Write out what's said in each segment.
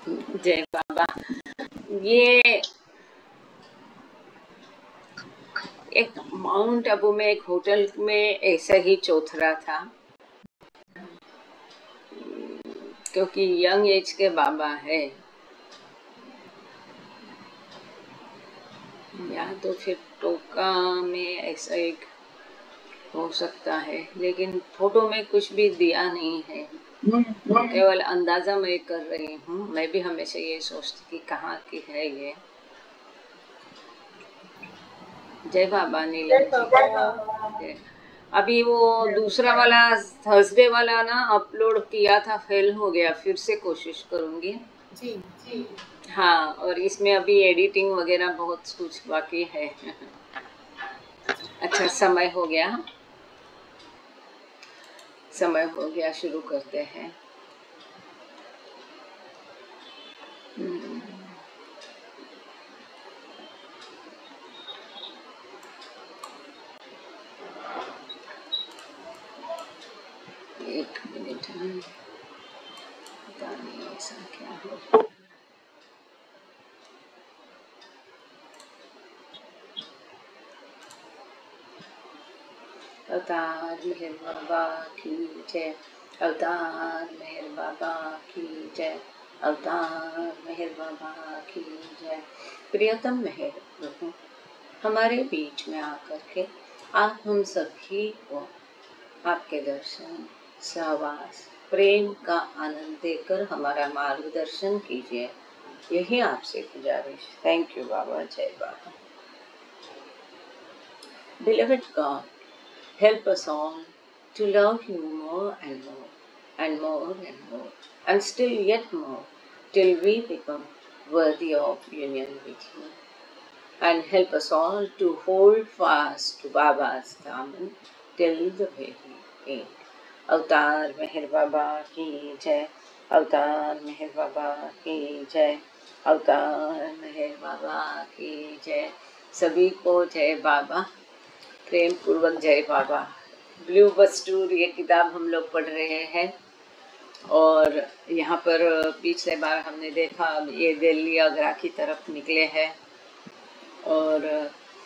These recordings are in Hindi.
जय बाबा। ये एक माउंट आबू में एक होटल में ऐसा ही चौथरा था, क्योंकि यंग एज के बाबा है, या तो फिर टोका में ऐसा एक हो सकता है, लेकिन फोटो में कुछ भी दिया नहीं है, केवल अंदाजा मैं कर रही हूँ। मैं भी हमेशा ये सोचती कि कहाँ की है ये। जय बाबा नीलम जी। अभी वो दूसरा वाला थर्सडे वाला ना अपलोड किया था, फेल हो गया, फिर से कोशिश करूंगी। जी। हाँ, और इसमें अभी एडिटिंग वगैरह बहुत कुछ बाकी है। अच्छा, समय हो गया, शुरू करते हैं। एक मिनट, पता नहीं ऐसा क्या हो। अवतार मेहर बाबा की जय, अवतार मेहर बाबा की जय, अवतार मेहर बाबा की जय। प्रियतम मेहर प्रभु, हमारे बीच में आकर के आप हम सभी को आपके दर्शन, सहवास, प्रेम का आनंद देकर हमारा मार्गदर्शन कीजिए, यही आपसे गुजारिश। Thank you Baba. जय बाबा। Beloved God, help us all to love you more and more, and more and more, and still yet more, till we become worthy of union with you. And help us all to hold fast to Baba's daman till the very end. अवतार मेहर बाबा की जय, अवतार मेहर बाबा की जय, अवतार मेहर बाबा की जय। सभी को जय बाबा, प्रेम पूर्वक जय बाबा। ब्लू बस टूर ये किताब हम लोग पढ़ रहे हैं, और यहाँ पर पिछले बार हमने देखा ये दिल्ली आगरा की तरफ निकले हैं, और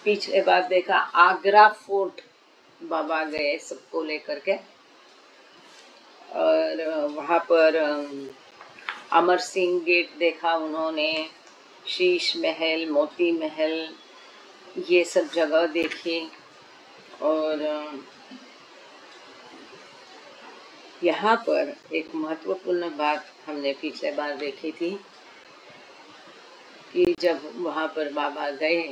पिछले बार देखा आगरा फोर्ट बाबा गए सबको लेकर के, और वहाँ पर अमर सिंह गेट देखा उन्होंने, शीश महल, मोती महल, ये सब जगह देखी। और यहाँ पर एक महत्वपूर्ण बात हमने पिछले बार देखी थी कि जब वहाँ पर बाबा गए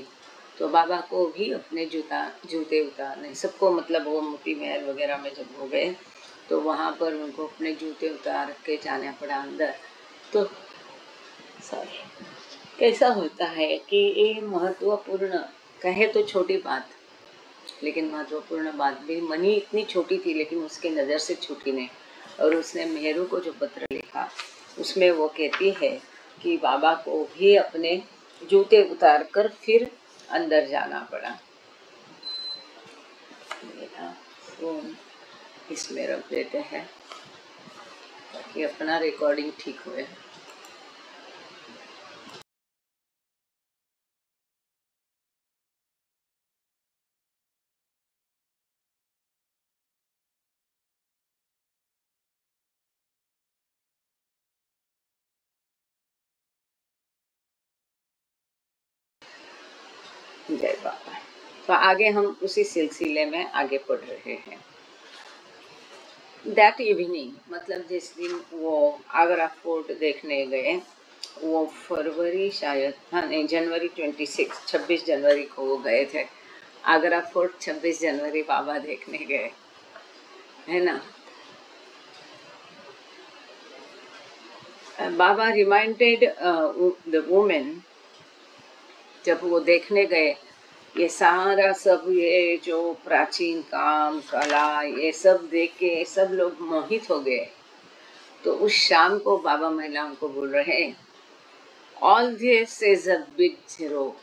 तो बाबा को भी अपने जूते उतारने, सबको, मतलब वो मोती महल वगैरह में जब हो गए तो वहाँ पर उनको अपने जूते उतार के जाना पड़ा अंदर। तो सॉरी, कैसा होता है कि ये महत्वपूर्ण, कहे तो छोटी बात, लेकिन महत्वपूर्ण बात भी। मनी इतनी छोटी थी लेकिन उसके नज़र से छूटी नहीं। और उसने मेहरू को जो पत्र लिखा उसमें वो कहती है कि बाबा को भी अपने जूते उतार कर फिर अंदर जाना पड़ा। मेरा फोन इसमें रख देते हैं ताकि अपना रिकॉर्डिंग ठीक हुए। जय बाबा। तो आगे हम उसी सिलसिले में आगे पढ़ रहे हैं। दैट इवनिंग, मतलब जिस दिन वो आगरा फोर्ट देखने गए, वो फरवरी शायद, हाँ नहीं, जनवरी 26 जनवरी को वो गए थे आगरा फोर्ट। 26 जनवरी बाबा देखने गए, है ना। बाबा रिमाइंडेड द वुमेन, जब वो देखने गए, ये सारा सब, ये जो प्राचीन काम कला, ये सब देख के सब लोग मोहित हो गए। तो उस शाम को बाबा महिलाओं को बोल रहे हैं, all this is a big zero,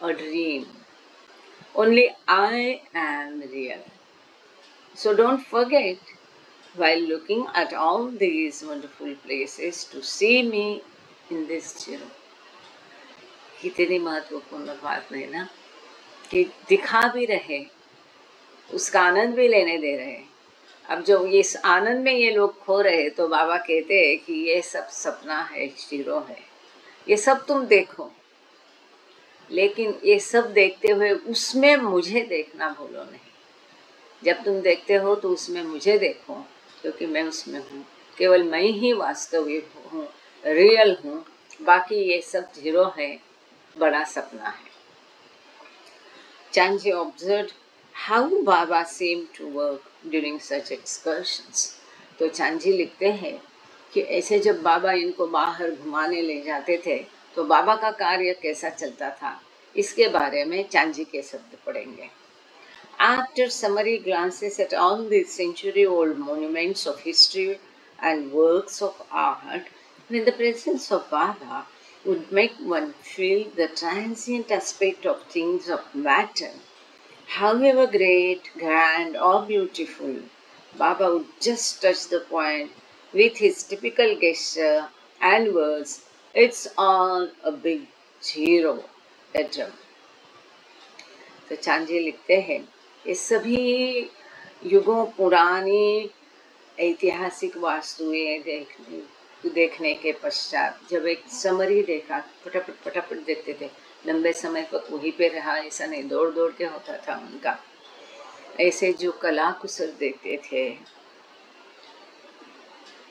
a dream. Only I am real. So don't forget while looking at all these wonderful places to see me in this zero. कितनी महत्वपूर्ण बात है ना, कि दिखा भी रहे, उसका आनंद भी लेने दे रहे। अब जो इस आनंद में ये लोग खो रहे, तो बाबा कहते हैं कि ये सब सपना है, जीरो है, ये सब तुम देखो, लेकिन ये सब देखते हुए उसमें मुझे देखना भूलो नहीं। जब तुम देखते हो तो उसमें मुझे देखो, क्योंकि मैं उसमें हूँ, केवल मैं ही वास्तविक हूँ, रियल हूँ, बाकी ये सब जीरो है, बड़ा सपना है। Chanji observed how Baba seemed to work during such excursions. तो चांजी लिखते हैं कि ऐसे जब बाबा इनको बाहर घुमाने ले जाते थे, तो बाबा का कार्य कैसा चलता था, इसके बारे में चांजी के शब्द पढ़ेंगे। After summary glances at all these century-old monuments of history and works of art, when the presence of Baba would make one feel the transient aspect of things of matter, however great, grand, or beautiful, Baba would just touch the point with his typical gesture and words, "It's all a big zero." तो चांजी लिखते हैं, ये सभी युगों पुरानी ऐतिहासिक वास्तुएं देखने के पश्चात जब एक समरी देखा, फटाफट फटाफट देखते थे, लंबे समय तक वहीं पे रहा, ऐसा नहीं दौड़ दौड़ के होता था उनका। ऐसे जो कला कुशल देखते थे,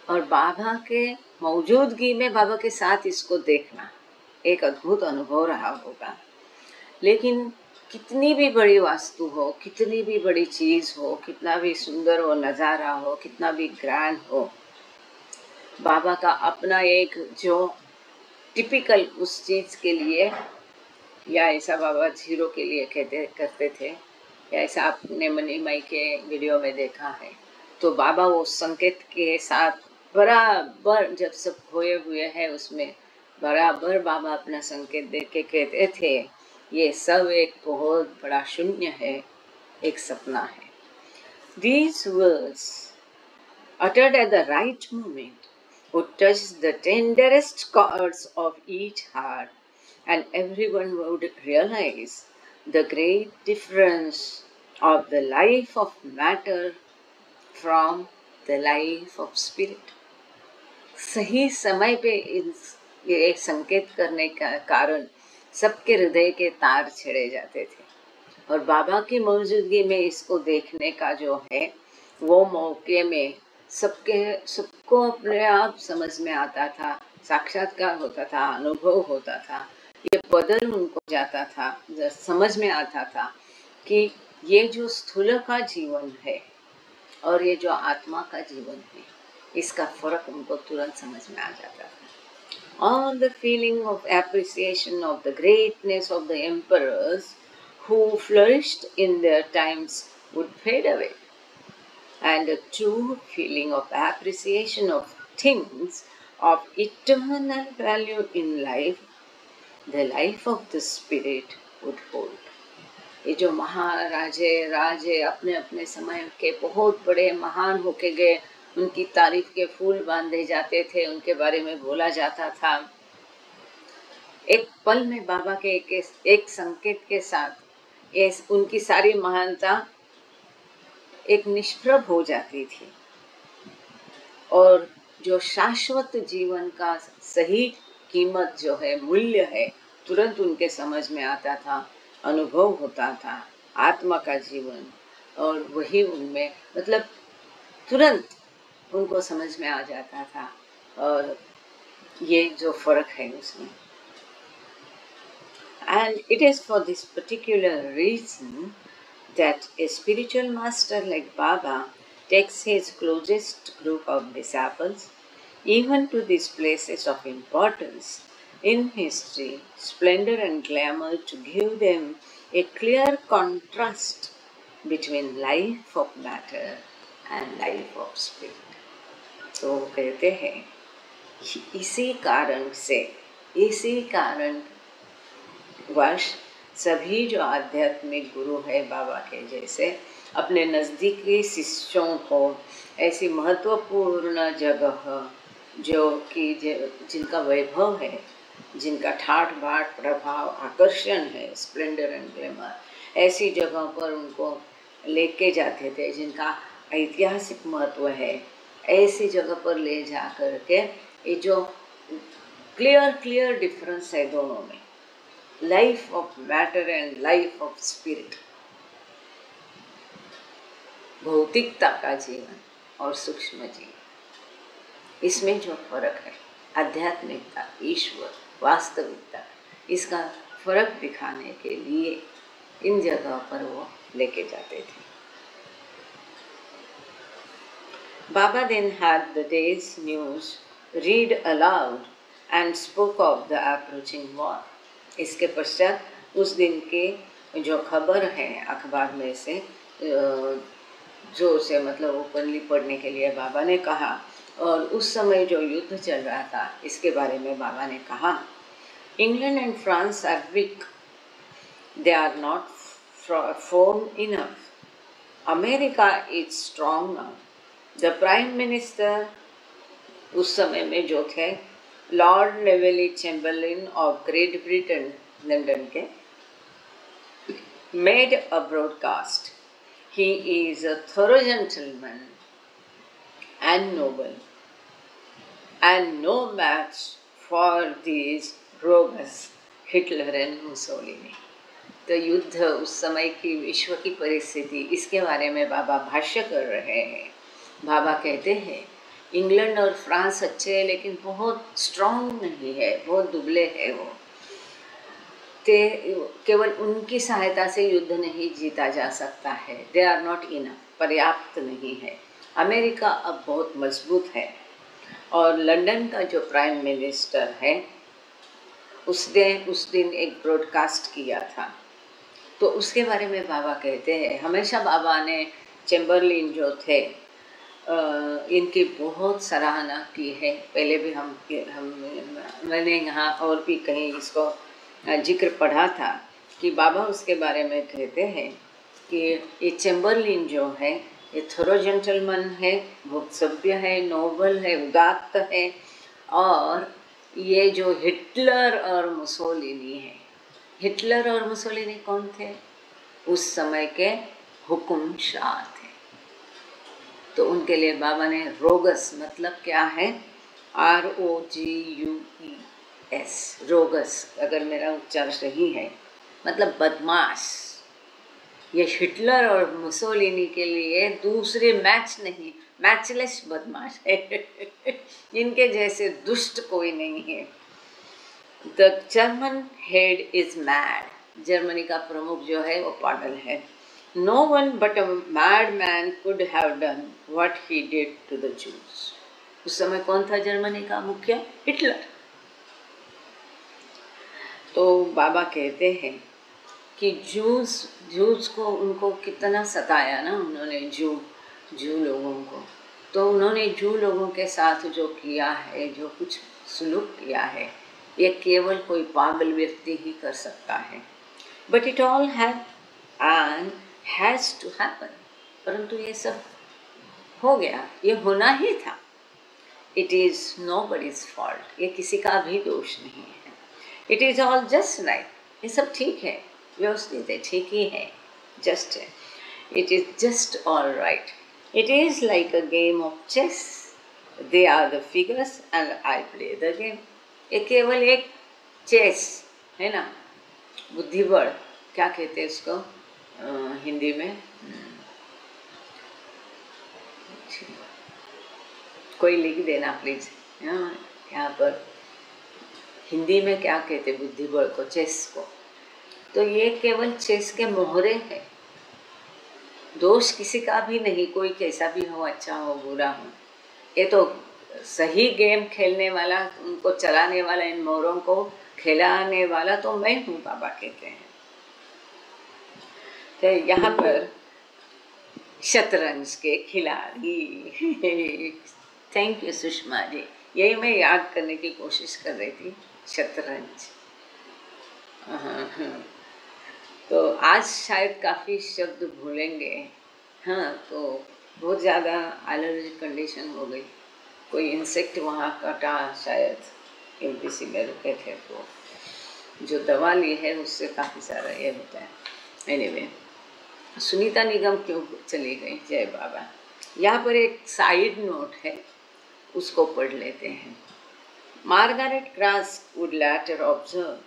और बाबा के मौजूदगी में बाबा के साथ इसको देखना एक अद्भुत अनुभव रहा होगा। लेकिन कितनी भी बड़ी वास्तु हो, कितनी भी बड़ी चीज हो, कितना भी सुंदर वो नज़ारा हो, कितना भी ग्रैंड हो, बाबा का अपना एक जो टिपिकल उस चीज के लिए, या ऐसा बाबा जीरो के लिए करते थे, या ऐसा आपने मनी माई के वीडियो में देखा है, तो बाबा वो संकेत के साथ बराबर जब सब खोए हुए हैं उसमें बराबर बाबा अपना संकेत दे के कहते थे, ये सब एक बहुत बड़ा शून्य है, एक सपना है। These words uttered at the right moment would touch the tenderest chords of each heart, and everyone would realize the great difference of the life of matter from the life of spirit. सही समय पे ये संकेत करने का कारण सबके हृदय के तार छेड़े जाते थे, और बाबा की मौजूदगी में इसको देखने का जो है वो मौके में सबको अपने आप समझ में आता था, साक्षात्कार होता था, अनुभव होता था, ये बदल उनको जाता था, समझ में आता था कि ये जो स्थूल का जीवन है और ये जो आत्मा का जीवन है, इसका फर्क उनको तुरंत समझ में आ जाता था। All the feeling of appreciation of the greatness of the emperors who flourished in their times would fade away, and a true feeling of appreciation of things of eternal value in life, the life of the spirit, would hold. ये जो महाराजे राजे अपने अपने समय के बहुत बड़े महान होके गए, उनकी तारीफ के फूल बांधे जाते थे, उनके बारे में बोला जाता था, एक पल में बाबा के एक संकेत के साथ ये उनकी सारी महानता एक निष्प्रभ हो जाती थी, और जो शाश्वत जीवन का सही कीमत जो है, मूल्य है, तुरंत उनके समझ में आता था, अनुभव होता था, आत्मा का जीवन, और वही उनमें मतलब तुरंत उनको समझ में आ जाता था, और ये जो फर्क है उसमें। And it is for this particular reason that a spiritual master like Baba takes his closest group of disciples even to these places of importance in history, splendor and glamour, to give them a clear contrast between life of matter and life of spirit. तो कहते हैं इसी कारण वश सभी जो आध्यात्मिक गुरु है बाबा के जैसे, अपने नज़दीकी शिष्यों को ऐसी महत्वपूर्ण जगह जो कि जिनका वैभव है, जिनका ठाठ बाट प्रभाव आकर्षण है, स्प्लेंडर एंड ग्लैमर, ऐसी जगह पर उनको लेके जाते थे, जिनका ऐतिहासिक महत्व है, ऐसी जगह पर ले जा कर के ये जो क्लियर डिफरेंस है दोनों में, life of matter and life of spirit, भौतिकता का जीवन और सूक्ष्म जीवन, इसमें जो फर्क है, आध्यात्मिकता, ईश्वर, वास्तविकता, इसका फर्क दिखाने के लिए इन जगह पर वो लेके जाते थे। Baba then had the day's news read aloud and spoke of the approaching war. इसके पश्चात उस दिन के जो खबर है अखबार में से जोर से मतलब ओपनली पढ़ने के लिए बाबा ने कहा, और उस समय जो युद्ध चल रहा था इसके बारे में बाबा ने कहा, England and France are weak, they are not firm enough. America is strong now. The prime minister उस समय में जो थे Lord Neville Chamberlain of Great Britain, London के, made a broadcast. He is a thorough gentleman and noble, and no match for these rogues Hitler and Mussolini. तो युद्ध, उस समय की विश्व की परिस्थिति, इसके बारे में बाबा भाष्य कर रहे हैं. बाबा कहते हैं इंग्लैंड और फ्रांस अच्छे हैं लेकिन बहुत स्ट्रॉन्ग नहीं है, बहुत दुबले है वो. केवल उनकी सहायता से युद्ध नहीं जीता जा सकता है. दे आर नॉट इनफ, पर्याप्त नहीं है. अमेरिका अब बहुत मजबूत है. और लंदन का जो प्राइम मिनिस्टर है उसने उस दिन एक ब्रॉडकास्ट किया था. तो उसके बारे में बाबा कहते हैं, हमेशा बाबा ने चैम्बरलिन जो थे इनकी बहुत सराहना की है. पहले भी मैंने यहाँ और भी कहीं इसको जिक्र पढ़ा था कि बाबा उसके बारे में कहते हैं कि ये चैम्बरलिन जो है ये थोरो जेंटलमैन है, बहुत सभ्य है, नोबल है, उदात्त है. और ये जो हिटलर और मुसोलिनी है, हिटलर और मुसोलिनी कौन थे? उस समय के हुकुमशाह थे. तो उनके लिए बाबा ने रोगस, मतलब क्या है, ROGUES, रोगस, अगर मेरा उच्चार सही है, मतलब बदमाश. ये हिटलर और मुसोलिनी के लिए दूसरे मैच नहीं, मैचलेस बदमाश है. इनके जैसे दुष्ट कोई नहीं है. The German head is mad. Germany का प्रमुख जो है वो पागल है. No one but a madman could have done what he did to the Jews. उस समय कौन था जर्मनी का मुख्य? हिटलर. तो बाबा कहते हैं कि जूस को उनको कितना सताया ना उन्होंने, जू लोगों को. तो उन्होंने जू लोगों के साथ जो किया है, जो कुछ सुलूक किया है, ये केवल कोई पागल व्यक्ति ही कर सकता है. But it all had and has to happen. परंतु ये सब हो गया, ये होना ही था. It is nobody's fault. ये किसी का भी दोष नहीं है. It is all just right. ये सब ठीक है, व्यवस्थित है, ठीक ही है, just है. It is just all right. It is like a game of chess. They are the figures and I play the game. ये केवल एक चेस है ना, बुद्धिबल, क्या कहते हैं इसको हिंदी में? कोई लिख देना प्लीज. यहाँ पर हिंदी में क्या कहते बुद्धिबल को? चेस को. तो ये केवल चेस के मोहरे हैं. दोष किसी का भी नहीं, कोई कैसा भी हो, अच्छा हो बुरा हो. ये तो सही गेम खेलने वाला, उनको चलाने वाला, इन मोहरों को खिलाने वाला तो मैं हूँ, बाबा कहते हैं. तो यहाँ पर शतरंज के खिलाड़ी. थैंक यू सुषमा जी, यही मैं याद करने की कोशिश कर रही थी, शतरंज. तो आज शायद काफ़ी शब्द भूलेंगे हाँ, तो बहुत ज़्यादा एलर्जी कंडीशन हो गई, कोई इंसेक्ट वहाँ कटा शायद, एमपीसी में रुके थे, तो जो दवा ली है उससे काफ़ी सारा ये होता है। एनीवे, सुनीता निगम क्यों चली गई, जय बाबा। यहाँ पर एक साइड नोट है, उसको पढ़ लेते हैं। Margaret cross would later observe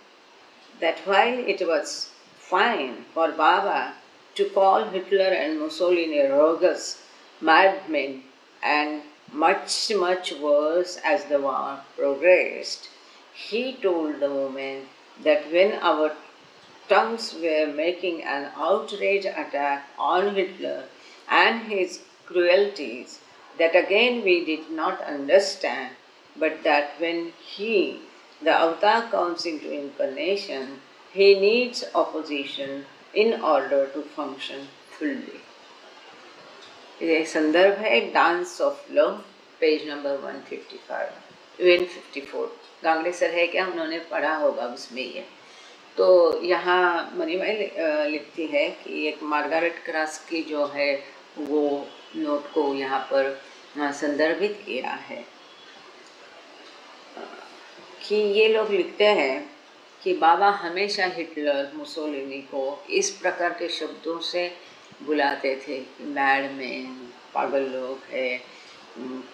that while it was fine for Baba to call Hitler and Mussolini rogues, madmen, and much, much worse as the war progressed, he told the women that when our tongues were making an outrage attack on Hitler and his cruelties, that again we did not understand, but that when he, the avatar, comes into incarnation, he needs opposition in order to function fully. ये संदर्भ है dance of love, page number 154। Gangade sir है क्या, उन्होंने पढ़ा होगा उसमें ये। तो यहाँ मणिमाई लिखती है कि एक मार्गारेट क्रास की जो है वो नोट को यहाँ पर संदर्भित किया है कि ये लोग लिखते हैं कि बाबा हमेशा हिटलर, मुसोलिनी को इस प्रकार के शब्दों से बुलाते थे कि मैडमैन, पागल लोग है,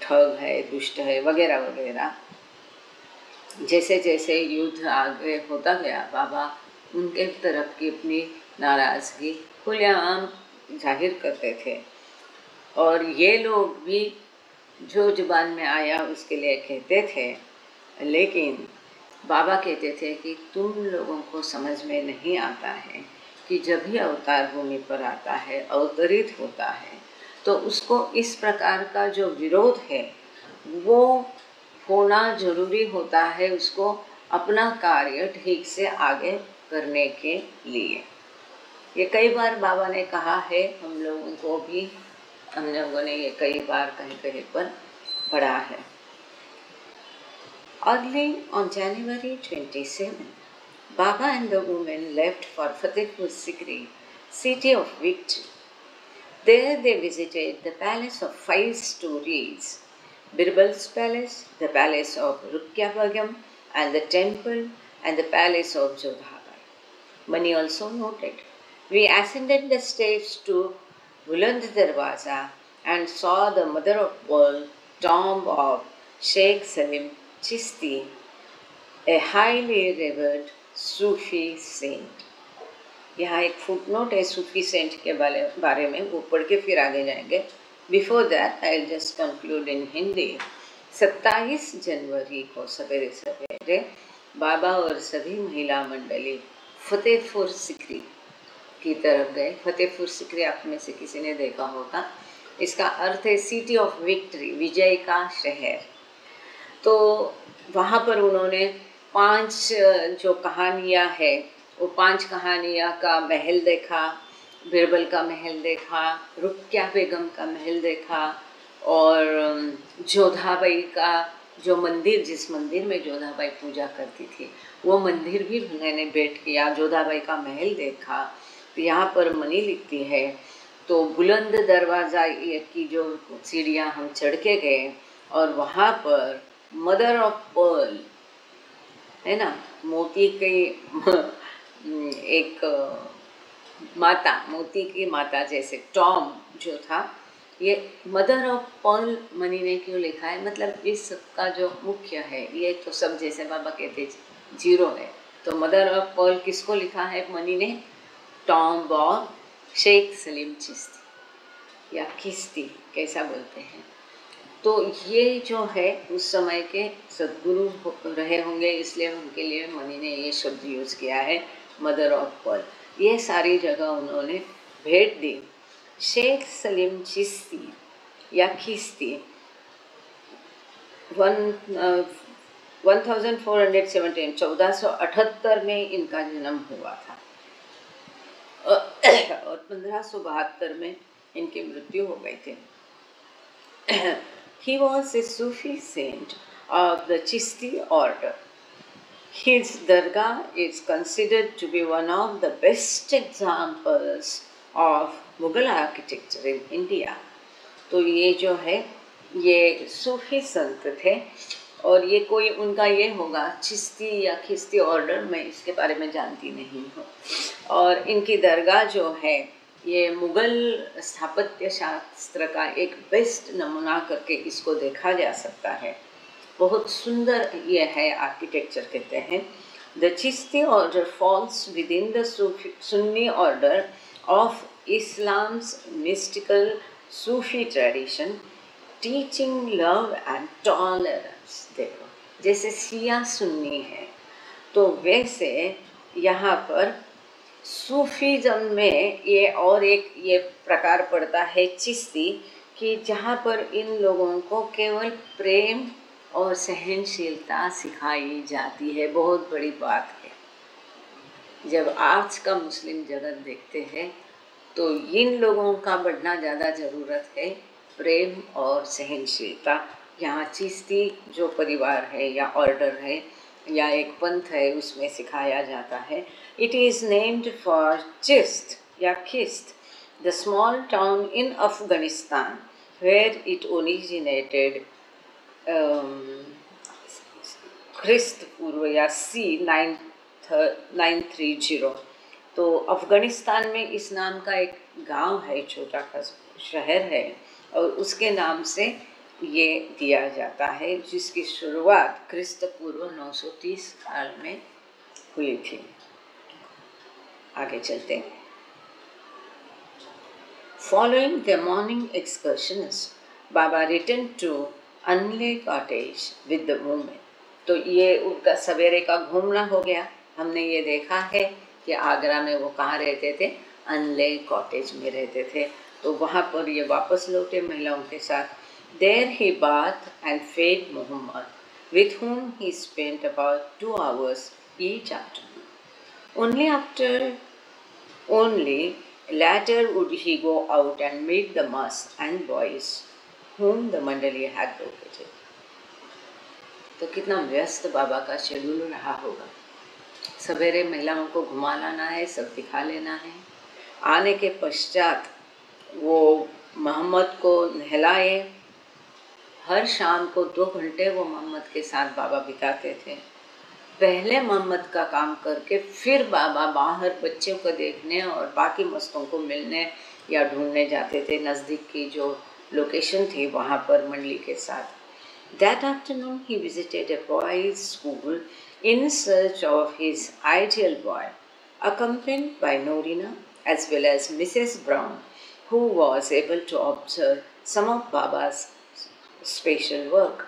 ठग है, दुष्ट है, वगैरह वगैरह। जैसे जैसे युद्ध आगे होता गया, बाबा उनके तरफ की अपनी नाराज़गी खुलेआम जाहिर करते थे, और ये लोग भी जो जुबान में आया उसके लिए कहते थे। लेकिन बाबा कहते थे कि तुम लोगों को समझ में नहीं आता है कि जब भी अवतार भूमि पर आता है, अवतरित होता है, तो उसको इस प्रकार का जो विरोध है वो होना जरूरी होता है, उसको अपना कार्य ठीक से आगे करने के लिए। ये कई बार बाबा ने कहा है, हम लोगों को भी, हम लोगों ने ये कई बार कहीं कहीं पर पढ़ा है। Early on January 27, Baba and the women left for Fatehpur Sikri, city of victory. There they visited the palace of 5 stories, Birbal's palace, the palace of Rukia Begum, and the temple and the palace of Jodhabai. Mani also noted, we ascended the steps to Buland Darwaza and saw the mother of pearl tomb of Sheikh Salim Chishti, a highly revered Sufi saint. यहाँ एक फुटनोट है सूफी सेंट के बारे में, वो पढ़ के फिर आगे जाएंगे। Before that I just conclude इन हिंदी। 27 जनवरी को सवेरे सवेरे बाबा और सभी महिला मंडली फतेहपुर सिकरी की तरफ गए। फतेहपुर सिकरी आप में से किसी ने देखा होगा, इसका अर्थ है सिटी ऑफ विक्ट्री, विजय का शहर। तो वहाँ पर उन्होंने 5 जो कहानियाँ है, वो 5 कहानियाँ का महल देखा, बिरबल का महल देखा, रुकिया बेगम का महल देखा, और जोधाबाई का जो मंदिर, जिस मंदिर में जोधाबाई पूजा करती थी, वो मंदिर भी मैंने भेंट किया, जोधाबाई का महल देखा। तो यहाँ पर मनी लिखती है, तो बुलंद दरवाज़ा की जो सीढ़ियाँ हम चढ़ के गए, और वहाँ पर मदर ऑफ पर्ल है ना, मोती की एक माता, मोती की माता जैसे टॉम जो था, ये मदर ऑफ पर्ल मनी ने क्यों लिखा है, मतलब इस सबका जो मुख्य है, ये तो सब जैसे बाबा कहते जीरो है, तो मदर ऑफ पर्ल किसको लिखा है मनी ने, टॉम और शेख सलीम चिश्ती या किश्ती कैसा बोलते हैं। तो ये जो है उस समय के सद्गुरु रहे होंगे, इसलिए उनके लिए मनी ने ये शब्द यूज़ किया है, मदर ऑफ पर्ल। ये सारी जगह उन्होंने भेंट दी। शेख सलीम चिश्ती या खिस्ती 1478 में इनका जन्म हुआ था और 1572 में इनकी मृत्यु हो गई थी। He was a Sufi saint of the Chishti order. His dargah is considered to be one of the best examples of Mughal architecture in India. तो ये जो है ये सूफी संत थे और ये कोई उनका ये होगा चिश्ती या खिस्ती ऑर्डर, मैं इसके बारे में जानती नहीं हूँ। और इनकी दरगाह जो है ये मुगल स्थापत्य शास्त्र का एक बेस्ट नमूना करके इसको देखा जा सकता है। बहुत सुंदर ये है आर्किटेक्चर कहते हैं। The Chishti order falls within the Sunni order of Islam's mystical Sufi tradition, teaching love and tolerance। देखो जैसे शिया सुन्नी है तो वैसे यहाँ पर सूफीज़म में ये और एक ये प्रकार पड़ता है चिश्ती कि जहाँ पर इन लोगों को केवल प्रेम और सहनशीलता सिखाई जाती है। बहुत बड़ी बात है। जब आज का मुस्लिम जगत देखते हैं तो इन लोगों का बढ़ना ज़्यादा ज़रूरत है, प्रेम और सहनशीलता। यहाँ चिश्ती जो परिवार है या ऑर्डर है या एक पंथ है उसमें सिखाया जाता है। It is named for Chisht या Khisht, the small town in Afghanistan where it originated ख्रिस्त पूर्व या सी 930। तो अफ़गानिस्तान में इस नाम का एक गांव है, छोटा सा शहर है और उसके नाम से ये दिया जाता है, जिसकी शुरुआत ख्रिस्त पूर्व 930 साल में हुई थी। आगे चलते हैं। Following the morning excursions, Baba return to अनले कॉटेज विद द वुमेन। तो ये उनका सवेरे का घूमना हो गया। हमने ये देखा है कि आगरा में वो कहाँ रहते थे, अनले कॉटेज में रहते थे। तो वहाँ पर ये वापस लौटे महिलाओं के साथ। There he bath and fed Muhammad with whom he spent about 2 hours each afternoon. Only later would he go out and meet the mosques and boys whom the Mandali had located. तो कितना व्यस्त बाबा का शेड्यूल रहा होगा। सवेरे महिलाओं को घुमा लाना है, सब दिखा लेना है। आने के पश्चात वो मोहम्मद को नहलाए। हर शाम को 2 घंटे वो मोहम्मद के साथ बाबा बिताते थे। पहले मोहम्मद का काम करके फिर बाबा बाहर बच्चों को देखने और बाकी मस्तों को मिलने या ढूंढने जाते थे। नज़दीक की जो लोकेशन थी वहाँ पर मंडली के साथ। That afternoon he visited a boys' school in search of his ideal boy, accompanied by Norina as well as Mrs. Brown, who was able to observe some of Baba's special work.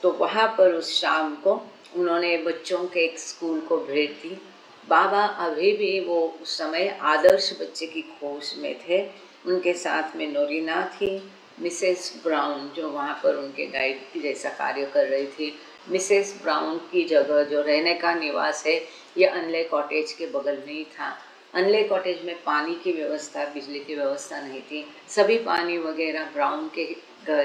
तो वहाँ पर उस शाम को उन्होंने बच्चों के एक स्कूल को भेज दी। बाबा अभी भी वो उस समय आदर्श बच्चे की खोज में थे। उनके साथ में नोरीना थी, मिसेस ब्राउन जो वहाँ पर उनके गाइड की जैसा कार्य कर रही थी। मिसेस ब्राउन की जगह जो रहने का निवास है ये अनले कॉटेज के बगल में ही था। अनले कॉटेज में पानी की व्यवस्था, बिजली की व्यवस्था नहीं थी। सभी पानी वगैरह ब्राउन के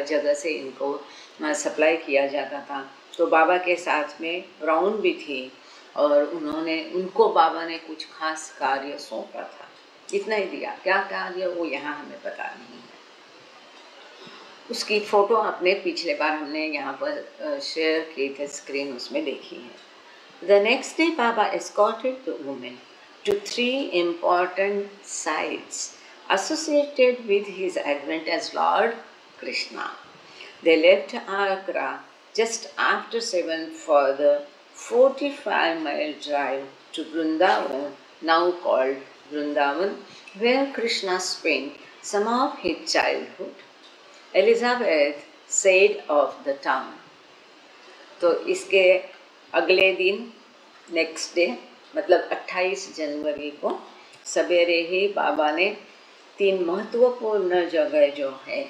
जगह से इनको सप्लाई किया जाता था। तो बाबा के साथ में ब्राउन भी थी और उनको बाबा ने कुछ खास कार्य सौंपा था। इतना ही दिया, क्या कार्य वो यहाँ हमें पता नहीं है। उसकी फ़ोटो आपने पिछले बार हमने यहाँ पर शेयर की थे, स्क्रीन उसमें देखी है। The next day Baba escorted the women to 3 important sites associated with his advent as Lord Krishna. They left Agra just after 7 for the 45-mile drive to Vrindavan, now called Vrindavan, where Krishna spent some of his childhood. Elizabeth said of the town. तो इसके अगले दिन नेक्स्ट डे मतलब 28 जनवरी को सवेरे ही बाबा ने 3 महत्वपूर्ण जगह जो है,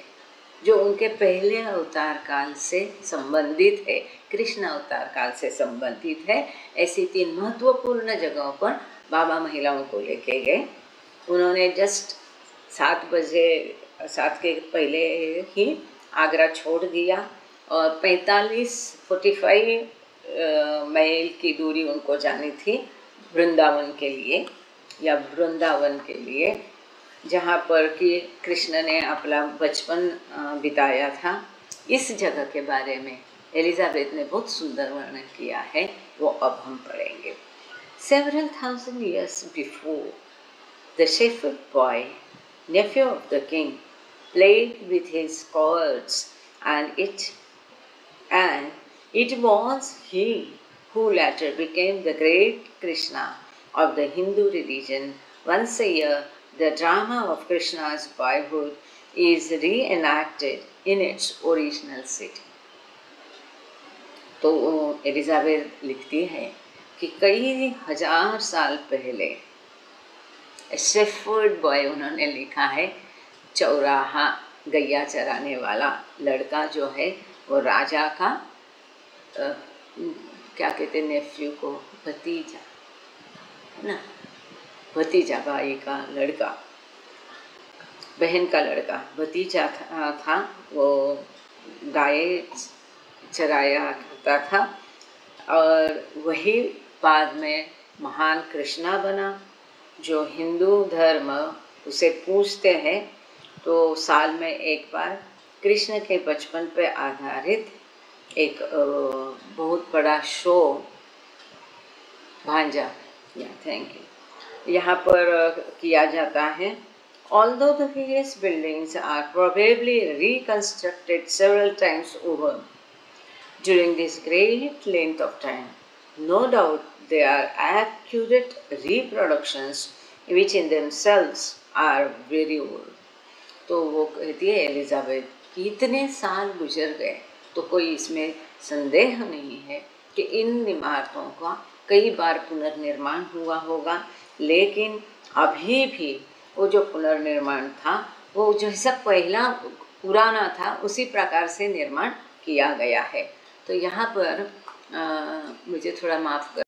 जो उनके पहले अवतार काल से संबंधित है, कृष्ण अवतार काल से संबंधित है, ऐसी 3 महत्वपूर्ण जगहों पर बाबा महिलाओं को लेके गए। उन्होंने जस्ट 7 के पहले ही आगरा छोड़ दिया और 45 मील की दूरी उनको जानी थी वृंदावन के लिए या वृंदावन के लिए। जहाँ पर कि कृष्ण ने अपना बचपन बिताया था, इस जगह के बारे में एलिजाबेथ ने बहुत सुंदर वर्णन किया है, वो अब हम पढ़ेंगे। Several thousand years before, the shepherd boy, nephew of the king, played with his cords, and it was he who later became the great Krishna of the Hindu religion. Once a year, the drama of Krishna's boyhood is reenacted in its original city. तो एलिजाबेथ लिखती है कि कई हजार साल पहले शेफर्ड बॉय उन्होंने लिखा है, चौराहा गैया चराने वाला लड़का जो है वो राजा का क्या कहते नेफ्यू को, भतीजा है ना, भतीजा भाई का लड़का, बहन का लड़का भतीजा था वो गाय चराया करता था और वही बाद में महान कृष्णा बना। जो हिंदू धर्म उसे पूजते हैं तो साल में एक बार कृष्ण के बचपन पे आधारित एक बहुत बड़ा शो भांजा या थैंक यू यहाँ पर किया जाता है। Although the various buildings are probably reconstructed several times over during this great length of time, no doubt they are accurate reproductions which in themselves are very old. तो वो कहती है एलिजाबेथ कि इतने साल गुजर गए तो कोई इसमें संदेह नहीं है कि इन इमारतों का कई बार पुनर्निर्माण हुआ होगा, लेकिन अभी भी वो जो पुनर्निर्माण था वो जैसा पहला पुराना था उसी प्रकार से निर्माण किया गया है। तो यहाँ पर मुझे थोड़ा माफ़ कर,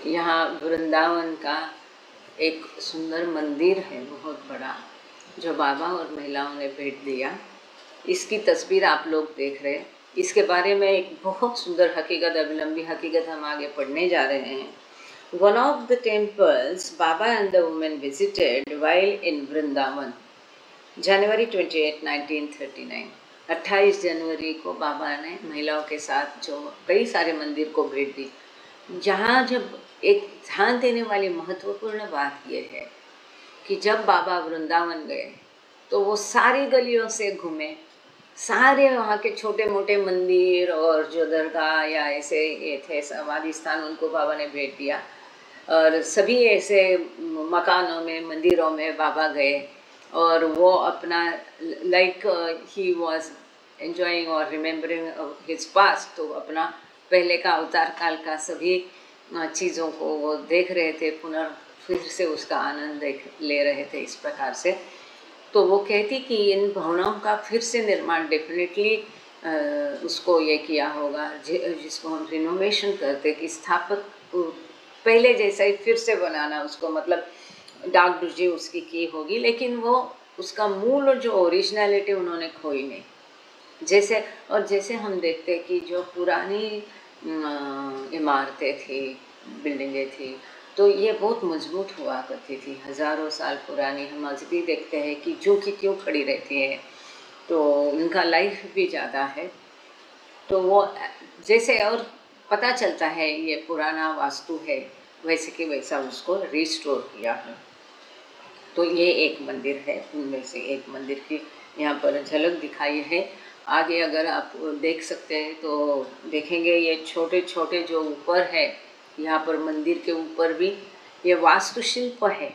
यहाँ वृंदावन का एक सुंदर मंदिर है बहुत बड़ा, जो बाबा और महिलाओं ने भेंट दिया। इसकी तस्वीर आप लोग देख रहे हैं। इसके बारे में एक बहुत सुंदर हकीकत, अभी लंबी हकीकत हम आगे पढ़ने जा रहे हैं। One of the temples Baba and the women visited while in Vrindavan, January 28, 1939। 28 जनवरी को बाबा ने महिलाओं के साथ जो कई सारे मंदिर को भेंट दी। जहाँ जब एक ध्यान देने वाली महत्वपूर्ण बात यह है कि जब बाबा वृंदावन गए तो वो सारी गलियों से घूमे, सारे वहाँ के छोटे मोटे मंदिर और जो दरगाह या ऐसे ये थे समाधि स्थान, उनको बाबा ने भेंट दिया और सभी ऐसे मकानों में मंदिरों में बाबा गए और वो अपना लाइक ही वॉज एंजॉइंग और रिमेम्बरिंग हिज पास्ट, तो अपना पहले का अवतार काल का सभी चीज़ों को वो देख रहे थे, फिर से उसका आनंद ले रहे थे इस प्रकार से। तो वो कहती कि इन भवनों का फिर से निर्माण डेफिनेटली उसको ये किया होगा, जिसको हम रिनोवेशन करते कि स्थापक पहले जैसा ही फिर से बनाना उसको, मतलब डाक डुजी उसकी की होगी, लेकिन वो उसका मूल जो ओरिजिनलिटी उन्होंने खोई नहीं। जैसे और जैसे हम देखते कि जो पुरानी इमारतें थी, बिल्डिंगें थी, तो ये बहुत मजबूत हुआ करती थी, हज़ारों साल पुरानी। हम आज भी देखते हैं कि जो कि क्यों खड़ी रहती है, तो उनका लाइफ भी ज़्यादा है। तो वो जैसे और पता चलता है ये पुराना वास्तु है, वैसे कि वैसा उसको रिस्टोर किया है। तो ये एक मंदिर है, उनमें से एक मंदिर की यहाँ पर झलक दिखाई है। आगे अगर आप देख सकते हैं तो देखेंगे ये छोटे छोटे जो ऊपर है, यहाँ पर मंदिर के ऊपर भी ये वास्तुशिल्प है,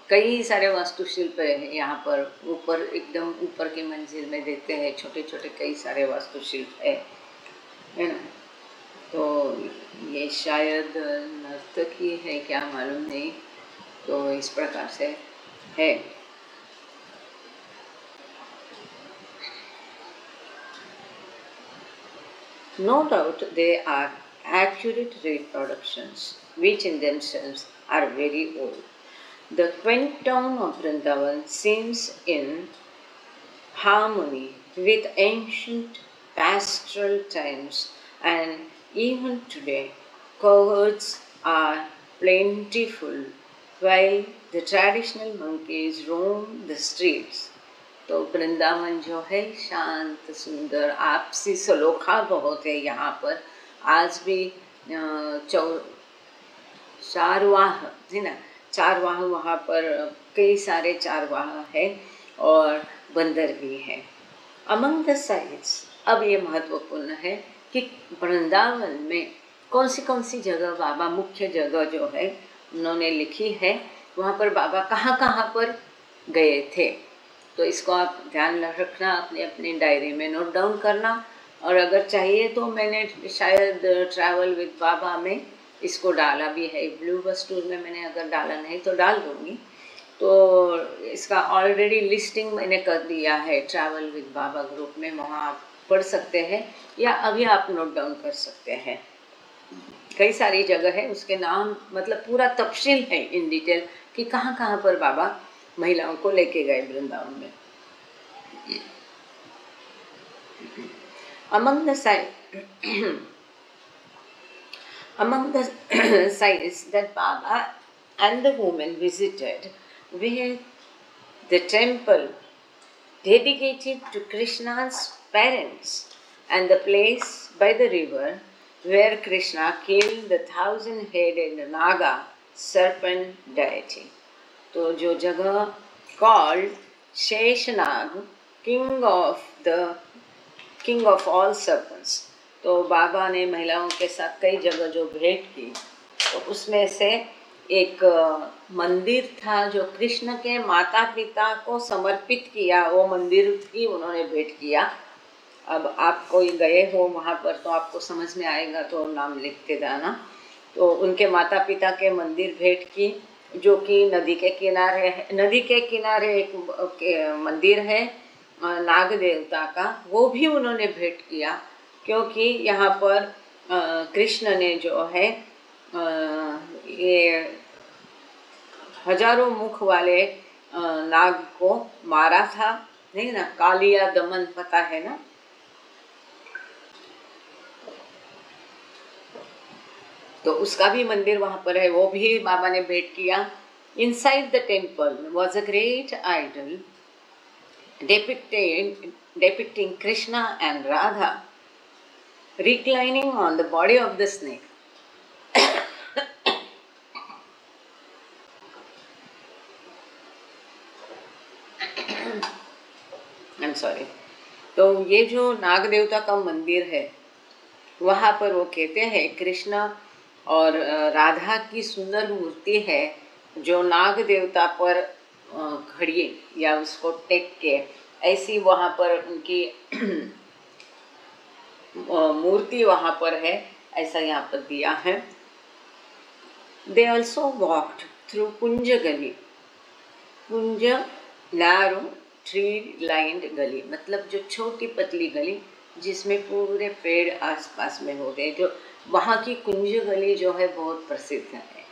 कई सारे वास्तुशिल्प है यहाँ पर। ऊपर एकदम ऊपर की मंजिल में देखते हैं छोटे छोटे कई सारे वास्तुशिल्प है ना। तो ये शायद नर्तकी है क्या मालूम नहीं, तो इस प्रकार से है। No doubt they are accurate reproductions, which in themselves are very old. The quaint town of Vrindavan seems in harmony with ancient pastoral times, and even today cohorts are plentiful while the traditional monkeys roam the streets. तो वृंदावन जो है शांत सुंदर, आपसी सलोखा बहुत है यहाँ पर। आज भी चारवाह है ना, चारवाह वहाँ पर कई सारे चारवाह है और बंदर भी है। अमंग द साइट्स, अब ये महत्वपूर्ण है कि वृंदावन में कौन सी जगह बाबा, मुख्य जगह जो है उन्होंने लिखी है, वहाँ पर बाबा कहाँ पर गए थे। तो इसको आप ध्यान रखना, अपने अपनी डायरी में नोट डाउन करना। और अगर चाहिए तो मैंने शायद ट्रैवल विद बाबा में इसको डाला भी है, ब्लू बस टूर में मैंने अगर डाला नहीं तो डाल दूँगी। तो इसका ऑलरेडी लिस्टिंग मैंने कर दिया है ट्रैवल विद बाबा ग्रुप में, वहाँ आप पढ़ सकते हैं या अभी आप नोट डाउन कर सकते हैं। कई सारी जगह है, उसके नाम मतलब पूरा तफसील है इन डिटेल कि कहाँ पर बाबा महिलाओं को लेके गए वृंदावन में। Among the sites that Baba and the women visited were the temple dedicated to Krishna's parents and the place by the river where Krishna killed the 1,000-headed Naga serpent deity. तो जो जगह called Sheshnag, king of all serpents, तो बाबा ने महिलाओं के साथ कई जगह जो भेंट की, तो उसमें से एक मंदिर था जो कृष्ण के माता पिता को समर्पित किया, वो मंदिर भी उन्होंने भेंट किया। अब आप कोई गए हो वहाँ पर तो आपको समझ में आएगा, तो नाम लिख के जाना। तो उनके माता पिता के मंदिर भेंट की, जो कि नदी के किनारे है। नदी के किनारे एक मंदिर है नाग देवता का, वो भी उन्होंने भेंट किया, क्योंकि यहाँ पर कृष्ण ने जो है ये हजारों मुख वाले नाग को मारा था, नहीं ना, कालिया दमन पता है ना। तो उसका भी मंदिर वहाँ पर है, वो भी बाबा ने भेंट किया। Inside the temple was a great idol depicting Krishna and Radha reclining on the body of the snake. I'm sorry. तो ये जो नाग देवता का मंदिर है, वहाँ पर वो कहते हैं कृष्ण और राधा की सुंदर मूर्ति है, जो नाग देवता पर खड़ी या उसको टेक के ऐसी वहाँ पर उनकी मूर्ति वहाँ पर है, ऐसा यहाँ पर दिया है। They also walked through कुंज गली, कुंज नैरो ट्री लाइंड गली, मतलब जो छोटी पतली गली जिसमें पूरे पेड़ आसपास में हो गए, जो वहाँ की कुंज गली जो है बहुत प्रसिद्ध है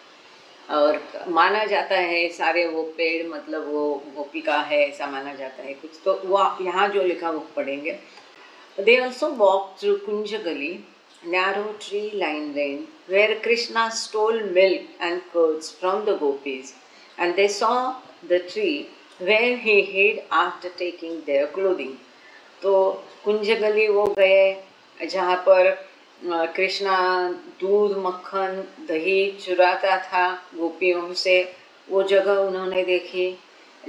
और माना जाता है सारे वो पेड़ मतलब वो गोपिका है, ऐसा माना जाता है कुछ। तो वह यहाँ जो लिखा वो पढ़ेंगे। They also walked through कुंज गली, narrow tree lined lane where Krishna stole milk and curds from the gopis, and they saw the tree where he hid after taking their clothing. तो कुंज गली वो गए जहाँ पर कृष्णा दूध मक्खन दही चुराता था गोपियों से, वो जगह उन्होंने देखी।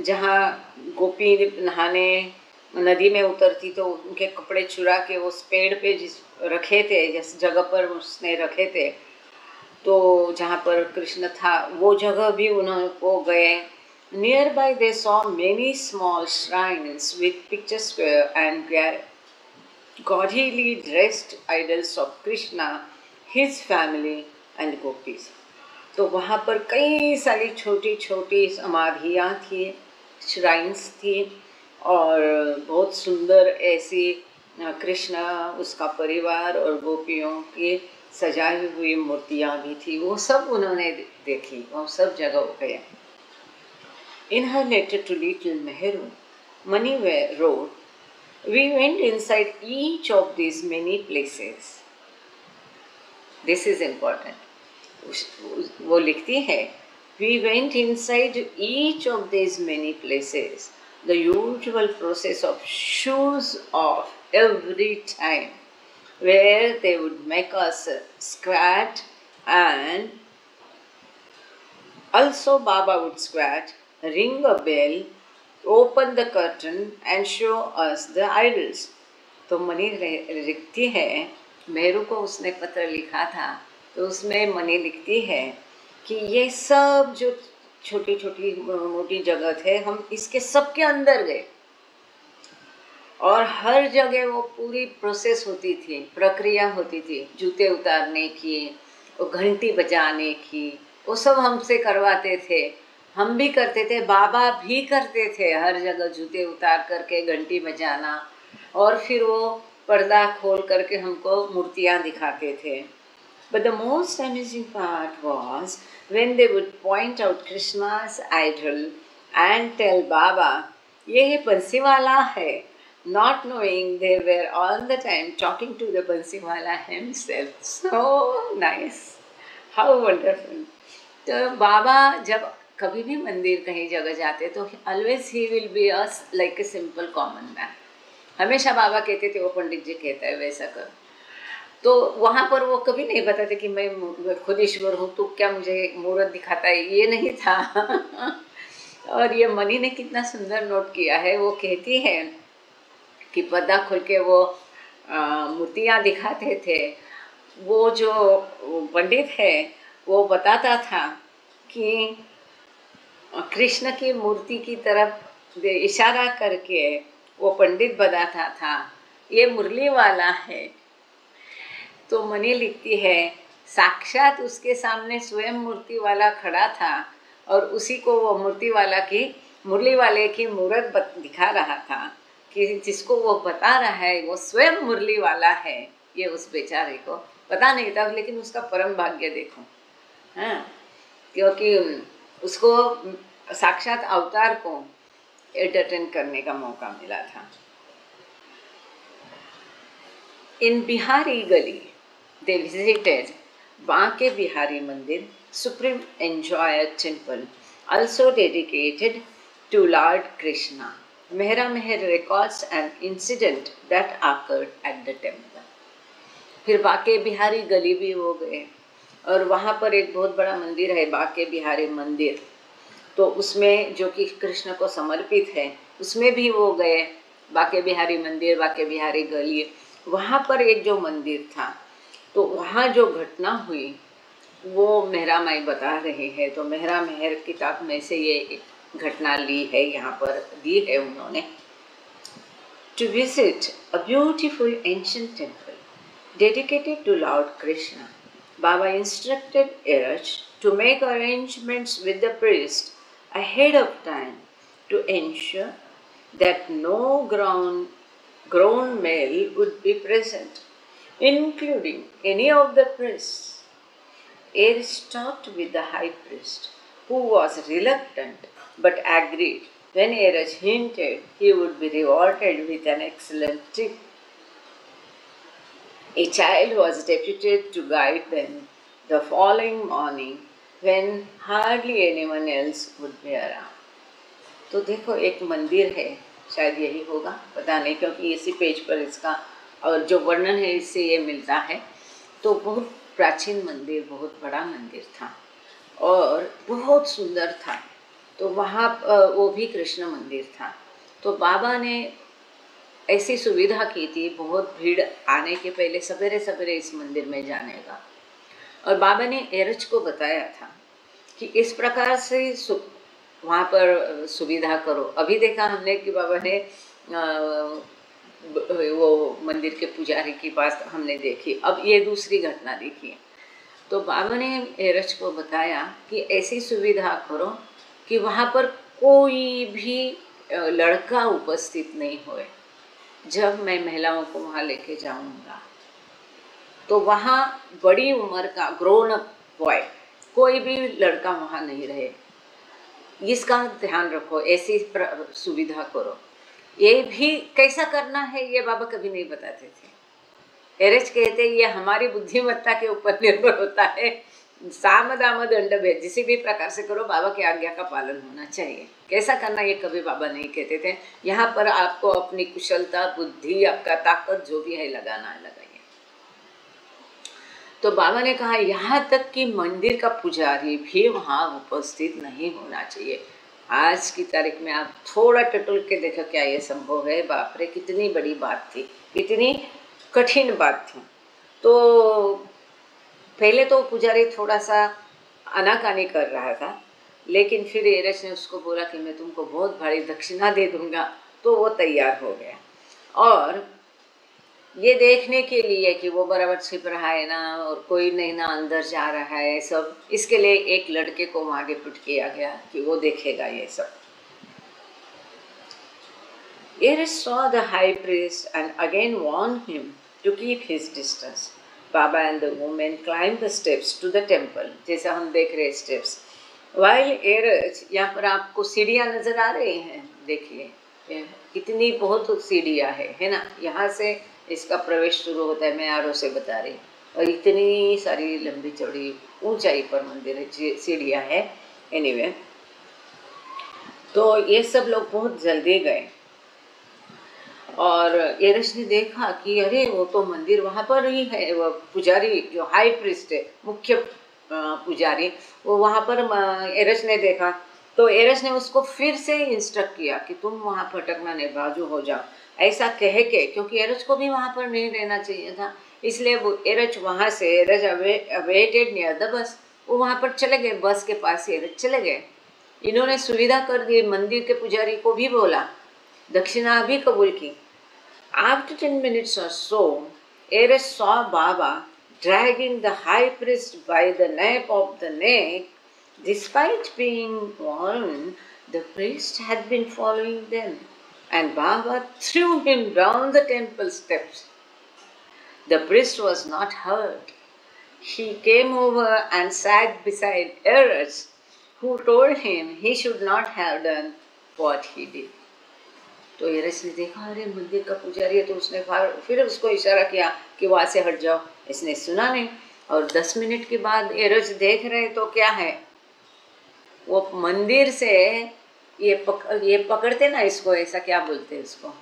जहाँ गोपी नहाने नदी में उतरती तो उनके कपड़े चुरा के उस पेड़ पे जिस रखे थे, जिस जगह पर उसने रखे थे, तो जहाँ पर कृष्ण था वो जगह भी उन्होंने वो गए। Near by they saw many small shrines with picture square and gaudily dressed idols of Krishna, his family and gopis. तो वहाँ पर कई सारी छोटी छोटी समाधियाँ थी, श्राइन्स थी, और बहुत सुंदर ऐसी कृष्ण, उसका परिवार और गोपियों की सजाई हुई मूर्तियाँ भी थी। वो सब उन्होंने देखी, वो सब जगह हो गए। In her letter to little Mehru, Mani wrote, "We went inside each of these many places." This is important. वो लिखती है, "We went inside each of these many places. The usual process of shoes off every time, where they would make us squat, and also Baba would squat, ring a bell, open the curtain and show us the idols." तो मनी लिखती है, मेरू को उसने पत्र लिखा था, तो उसमें मनी लिखती है कि ये सब जो छोटी छोटी मोटी जगह थे, हम इसके सबके अंदर गए, और हर जगह वो पूरी प्रोसेस होती थी, प्रक्रिया होती थी, जूते उतारने की, वो घंटी बजाने की, वो सब हमसे करवाते थे, हम भी करते थे, बाबा भी करते थे, हर जगह जूते उतार करके घंटी बजाना, और फिर वो पर्दा खोल करके हमको मूर्तियाँ दिखाते थे। But the most amazing part was when they would point out Krishna's idol and tell Baba, ये बंसीवाला है, not knowing they were all the time talking to the Bansiwala himself. So nice, how wonderful. तो बाबा जब कभी भी मंदिर कहीं जगह जाते तो always he will be us like a simple common man. हमेशा बाबा कहते थे, वो पंडित जी कहता है वैसा कर। तो वहाँ पर वो कभी नहीं बताते कि मैं खुद ईश्वर हूँ, तो क्या मुझे मूर्त दिखाता है, ये नहीं था। और ये मनी ने कितना सुंदर नोट किया है, वो कहती है कि पर्दा खोल के वो मूर्तियाँ दिखाते थे। वो जो पंडित है वो बताता था कि कृष्ण की मूर्ति की तरफ इशारा करके वो पंडित बताता था, ये मुरली वाला है। तो मनी लिखती है, साक्षात उसके सामने स्वयं मूर्ति वाला खड़ा था, और उसी को वो मूर्ति वाला की मुरली वाले की मूर्त दिखा रहा था, कि जिसको वो बता रहा है वो स्वयं मुरली वाला है। ये उस बेचारे को पता नहीं था, लेकिन उसका परम भाग्य देखो, हाँ, क्योंकि उसको साक्षात अवतार को एंटरटेन करने का मौका मिला था। इन बिहारी गली they visited Banke Bihari Mandir, supreme enjoyer temple, also dedicated to Lord Krishna. Mehra Meher records an incident that occurred at the temple. फिर बाके बिहारी गली भी हो गए, और वहाँ पर एक बहुत बड़ा मंदिर है, बाके बिहारी मंदिर। तो उसमें जो कि कृष्ण को समर्पित है, उसमें भी वो गए, बाके बिहारी मंदिर, बाके बिहारी गली। वहाँ पर एक जो मंदिर था, तो वहाँ जो घटना हुई वो मेहरा माई बता रहे हैं। तो मेहरा मेहर किताब में से ये घटना ली है, यहाँ पर दी है उन्होंने। To visit a beautiful ancient temple dedicated to Lord Krishna, Baba instructed Eruch to make arrangements with the priest ahead of time to ensure that no grown male would be present, including any of the priests. Ares talked with the high priest, who was reluctant but agreed when Ares hinted he would be rewarded with an excellent tip. A child was deputed to guide them the following morning when hardly anyone else would be around. तो देखो, एक मंदिर है, शायद यही होगा, पता नहीं, क्योंकि इसी पेज पर इसका और जो वर्णन है इससे ये मिलता है तो बहुत प्राचीन मंदिर, बहुत बड़ा मंदिर था और बहुत सुंदर था। तो वहाँ वो भी कृष्ण मंदिर था। तो बाबा ने ऐसी सुविधा की थी, बहुत भीड़ आने के पहले सवेरे सवेरे इस मंदिर में जाने का। और बाबा ने एरज को बताया था कि इस प्रकार से वहाँ पर सुविधा करो। अभी देखा हमने कि बाबा ने वो मंदिर के पुजारी की बात हमने देखी, अब ये दूसरी घटना देखी। तो बाबा ने एरज को बताया कि ऐसी सुविधा करो कि वहाँ पर कोई भी लड़का उपस्थित नहीं होए। जब मैं महिलाओं को वहाँ लेके जाऊँगा तो वहाँ बड़ी उम्र का ग्रोन अप बॉय कोई भी लड़का वहाँ नहीं रहे, इसका ध्यान रखो, ऐसी सुविधा करो। ये भी कैसा करना है ये बाबा कभी नहीं बताते थे। एरज कहते ये हमारी बुद्धिमत्ता के ऊपर निर्भर होता है। साम दाम दंड भेद जिसी भी प्रकार से करो, बाबा की आज्ञा का पालन होना चाहिए। कैसा करना ये कभी बाबा नहीं कहते थे। यहाँ पर आपको अपनी कुशलता, बुद्धि, आपका ताकत जो भी है लगाना है, लगाइए। तो बाबा ने कहा यहाँ तक कि मंदिर का पुजारी भी वहाँ उपस्थित नहीं होना चाहिए। आज की तारीख में आप थोड़ा टटोल के देखो क्या ये संभव है। बाप रे, कितनी बड़ी बात थी, कितनी कठिन बात थी। तो पहले तो पुजारी थोड़ा सा आनाकानी कर रहा था, लेकिन फिर एरज ने उसको बोला कि मैं तुमको बहुत भारी दक्षिणा दे दूंगा। तो वो तैयार हो गया और ये देखने के लिए कि वो बराबर छिप रहा है ना और कोई नहीं ना अंदर जा रहा है सब, इसके लिए एक लड़के को वहाँ डिप्यूट किया गया कि वो देखेगा ये सब। Eris saw the high priest and again warned him to keep his distance. Baba and the woman climbed the steps to the temple. जैसा हम देख रहे स्टेप्स। While Eris, यहाँ पर आपको सीढ़ियाँ नजर आ रही हैं, देखिए कितनी बहुत सीढ़ियाँ है ना। यहाँ से इसका प्रवेश शुरू होता है, मैं आरो से बता रही, और इतनी सारी लंबी चौड़ी ऊंचाई पर मंदिर है, सीढ़ियाँ है। एनीवे, तो ये सब लोग बहुत जल्दी गए और एरज ने देखा कि अरे वो तो मंदिर वहाँ पर ही है। वो पुजारी जो हाई प्रीस्ट है, मुख्य पुजारी, वो वहाँ पर एरज ने देखा। तो एरज ने उसको फिर से इंस्ट्रक्ट किया कि तुम वहाँ भटकना नहीं, बाजू हो जाओ, ऐसा कह के, क्योंकि एरज को भी वहाँ पर नहीं रहना चाहिए था। इसलिए वो एरज वहाँ से, एरज अवेटेड नियर द बस, वो वहाँ पर चले गए, बस के पास एरज चले गए। इन्होंने सुविधा कर दी, मंदिर के पुजारी को भी बोला, दक्षिणा भी कबूल की। After 10 minutes or so, Eres saw Baba dragging the high priest by the nape of the neck. Despite being warned, the priest had been following them, and Baba threw him down the temple steps. The priest was not hurt. He came over and sat beside Eres, who told him he should not have done what he did. तो एरज ने देखा अरे मंदिर का पुजारी है, तो उसने फिर उसको इशारा किया कि वहाँ से हट जाओ। इसने सुना नहीं और 10 मिनट के बाद एरज देख रहे तो क्या है, वो मंदिर से ये पकड़ते ना, इसको ऐसा क्या बोलते हैं, इसको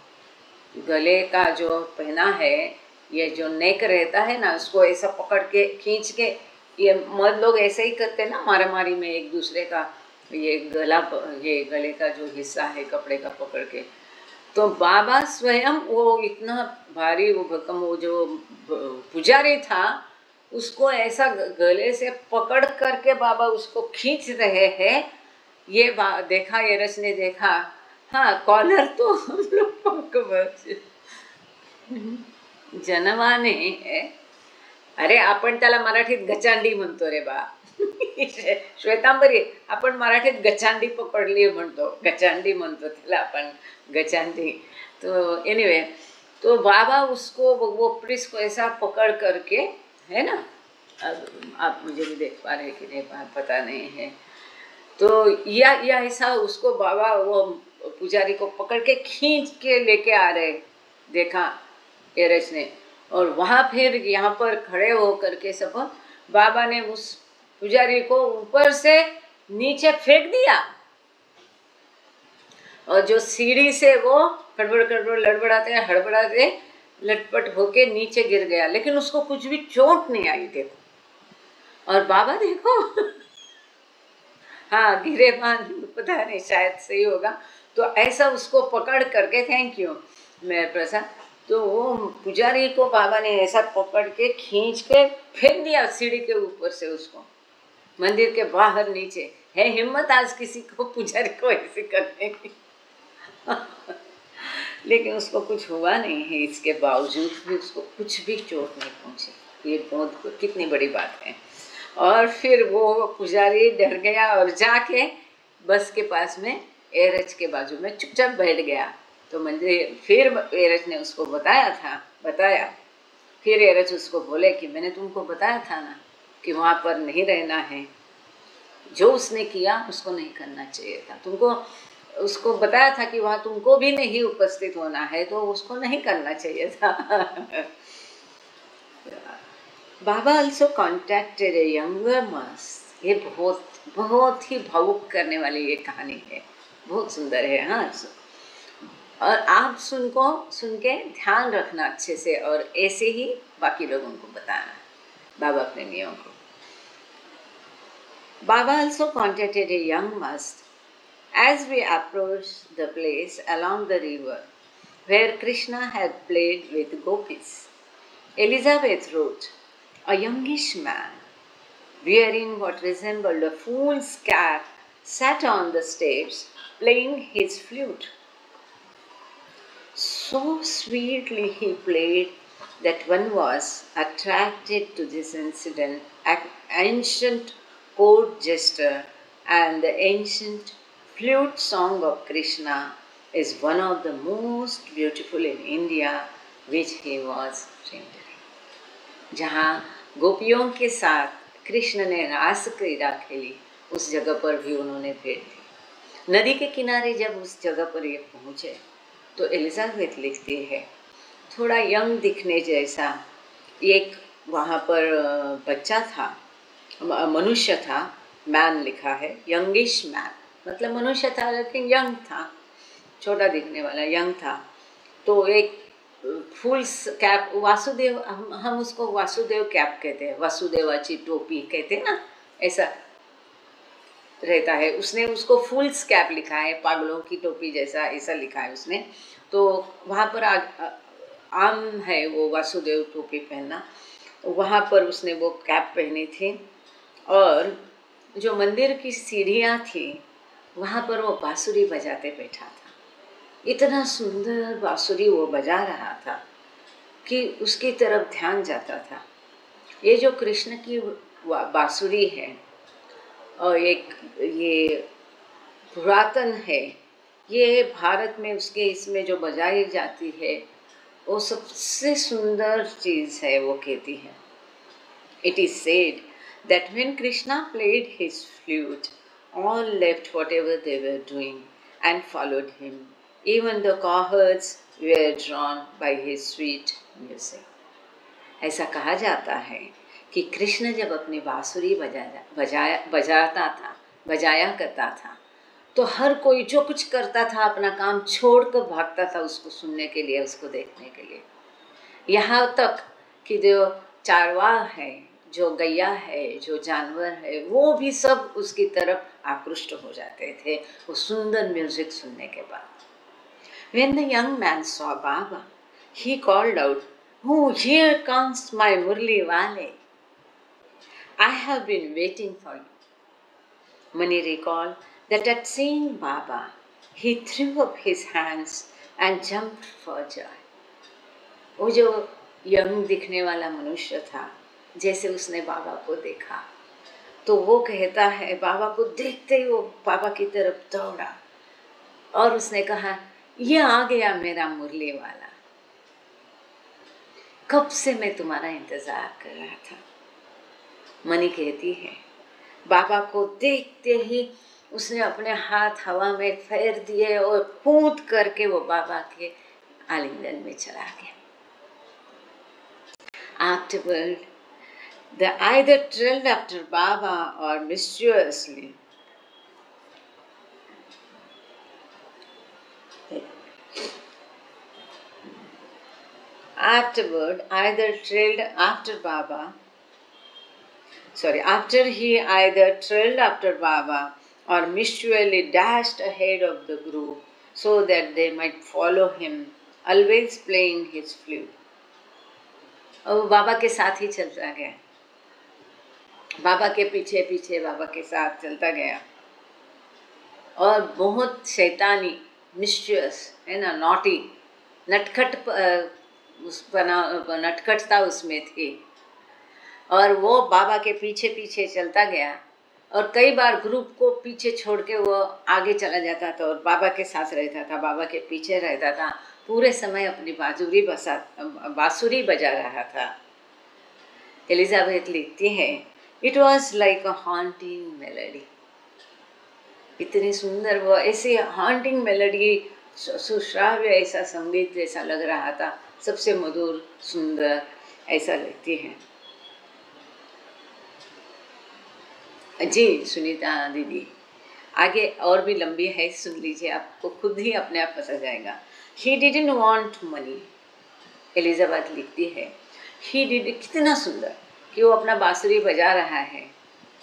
गले का जो पहना है, ये जो नेक रहता है ना, उसको ऐसा पकड़ के खींच के, ये मर्द लोग ऐसे ही करते ना मारामारी में एक दूसरे का, ये गले का जो हिस्सा है कपड़े का पकड़ के। तो बाबा स्वयं वो इतना भारी, वो भक्कम, वो जो पुजारी था, उसको ऐसा गले से पकड़ करके बाबा उसको खींच रहे हैं। ये देखा, एरज ने देखा, हाँ कॉलर तो हम लोग जनवाने है। अरे आपण त्याला मराठीत गचांडी म्हणतो रे बा श्वेतांबरी, आपण मराठीत गचांडी पकडली म्हणतो, गचांडी म्हणतो त्याला आपण, गचांडी। तो एनीवे, तो बाबा उसको, वो प्रिंस को ऐसा पकड़ करके, है ना, अब आप मुझे भी देख पा रहे कि नहीं पता नहीं है, तो या ऐसा उसको बाबा वो पुजारी को पकड़ के खींच के लेके आ रहे, देखा एरज ने। और वहाँ फिर यहाँ पर खड़े हो करके सब बाबा ने उस पुजारी को ऊपर से नीचे फेंक दिया, और जो सीढ़ी से वो हड़बड़ाते हड़बड़ाते लटपट होके नीचे गिर गया, लेकिन उसको कुछ भी चोट नहीं आई। देखो, और बाबा देखो हाँ, गिरेबान पता नहीं, शायद सही होगा। तो ऐसा उसको पकड़ करके, थैंक यू मेरे प्रसाद, तो वो पुजारी को बाबा ने ऐसा पकड़ के खींच के फेंक दिया सीढ़ी के ऊपर से, उसको मंदिर के बाहर नीचे। है हिम्मत आज किसी को, पुजारी को ऐसे करने की लेकिन उसको कुछ हुआ नहीं है, इसके बावजूद भी उसको कुछ भी चोट नहीं पहुंची। ये बहुत कितनी बड़ी बात है। और फिर वो पुजारी डर गया और जाके बस के पास में एरज के बाजू में चुपचाप बैठ गया। तो मंदिर फिर एरज ने उसको बताया। फिर एरज उसको बोले कि मैंने तुमको बताया था ना कि वहाँ पर नहीं रहना है, जो उसने किया उसको नहीं करना चाहिए था तुमको। उसको बताया था कि वहाँ तुमको भी नहीं उपस्थित होना है, तो उसको नहीं करना चाहिए था बाबा ऑल्सो कॉन्टेक्टेड ए यंगर मस्ट। ये बहुत बहुत ही भावुक करने वाली ये कहानी है, बहुत सुंदर है। हाँ, और आप सुन के ध्यान रखना अच्छे से, और ऐसे ही बाकी लोगों को बताना बाबा अपने नियम को। Baba also contacted a young must as we approached the place along the river where Krishna had played with gopis. Elizabeth wrote, a youngish man wearing what resembled a fool's cap sat on the steps playing his flute. So sweetly he played that one was attracted to this incident, ancient court jester, and the ancient flute song of Krishna is one of the most beautiful in India, which he was rendering. जहाँ गोपियों के साथ कृष्ण ने रास क्रीड़ा खेली, उस जगह पर भी उन्होंने भेंट दी। नदी के किनारे जब उस जगह पर ये पहुँचे तो एलिजाबेथ लिखती है, थोड़ा यंग दिखने जैसा एक वहाँ पर बच्चा था, मनुष्य था, मैन लिखा है, यंगिश मैन, मतलब मनुष्य था लेकिन यंग था, छोटा दिखने वाला यंग था। तो एक फुल कैप, वासुदेव, हम उसको वासुदेव कैप कहते हैं, वासुदेवाची टोपी कहते हैं ना, ऐसा रहता है। उसने उसको फुल्स कैप लिखा है, पागलों की टोपी जैसा ऐसा लिखा है उसने। तो वहाँ पर आम है वो वासुदेव टोपी पहनना, वहाँ पर उसने वो कैप पहनी थी। और जो मंदिर की सीढ़ियाँ थी वहाँ पर वो बांसुरी बजाते बैठा था। इतना सुंदर बांसुरी वो बजा रहा था कि उसकी तरफ ध्यान जाता था। ये जो कृष्ण की बांसुरी है और एक ये पुरातन है, ये भारत में उसके इसमें जो बजाई जाती है वो सबसे सुंदर चीज़ है। वो कहती है, it is said that when Krishna played his flute all left whatever they were doing and followed him. Even the cowherds were drawn by his sweet music. ऐसा कहा जाता है कि कृष्ण जब अपनी बांसुरी बजाया करता था तो हर कोई जो कुछ करता था अपना काम छोड़कर भागता था उसको सुनने के लिए, उसको देखने के लिए। यहाँ तक कि जो चारवाह है, जो गैया है, जो जानवर है, वो भी सब उसकी तरफ आकृष्ट हो जाते थे वो सुंदर म्यूजिक सुनने के बाद। When the young man saw Baba, he called out, "Oh, here comes my Murli Wale. I have been waiting for you." Mani recalled that at seeing Baba, he threw up his hands and jumped for joy. वो जो यंग दिखने वाला मनुष्य था, जैसे उसने बाबा को देखा तो वो कहता है, बाबा को देखते ही वो बाबा की तरफ दौड़ा और उसने कहा, ये आ गया मेरा मुरली वाला, कब से मैं तुम्हारा इंतजार कर रहा था। मनी कहती है, बाबा को देखते ही उसने अपने हाथ हवा में फेर दिए और कूद करके वो बाबा के आलिंगन में चला गया। Afterward, they either trailed after Baba or mischievously afterward either trailed after after he either trailed after Baba or mutually dashed ahead of the group so that they might follow him, always playing his flute. और वो बाबा के साथ ही चलता गया, बाबा के पीछे पीछे बाबा के साथ चलता गया, और बहुत शैतानी, मिस्चियस है ना, नॉटी, नटखटता उसमें थी, और वो बाबा के पीछे पीछे चलता गया, और कई बार ग्रुप को पीछे छोड़ के वो आगे चला जाता था और बाबा के साथ रहता था, बाबा के पीछे रहता था, पूरे समय अपनी बांसुरी बजा रहा था। एलिजाबेथ लिखती है, it was like a haunting melody. इतनी सुंदर, वो ऐसी हॉन्टिंग मेलोडी, सुश्राव्य ऐसा संगीत जैसा लग रहा था, सबसे मधुर सुंदर ऐसा लगती है। जी सुनीता दीदी, आगे और भी लंबी है, सुन लीजिए, आपको खुद ही अपने आप पता जाएगा। He didn't want money, Elizabeth लिखती है। He did, कितना सुंदर कि वो अपना बांसुरी बजा रहा है,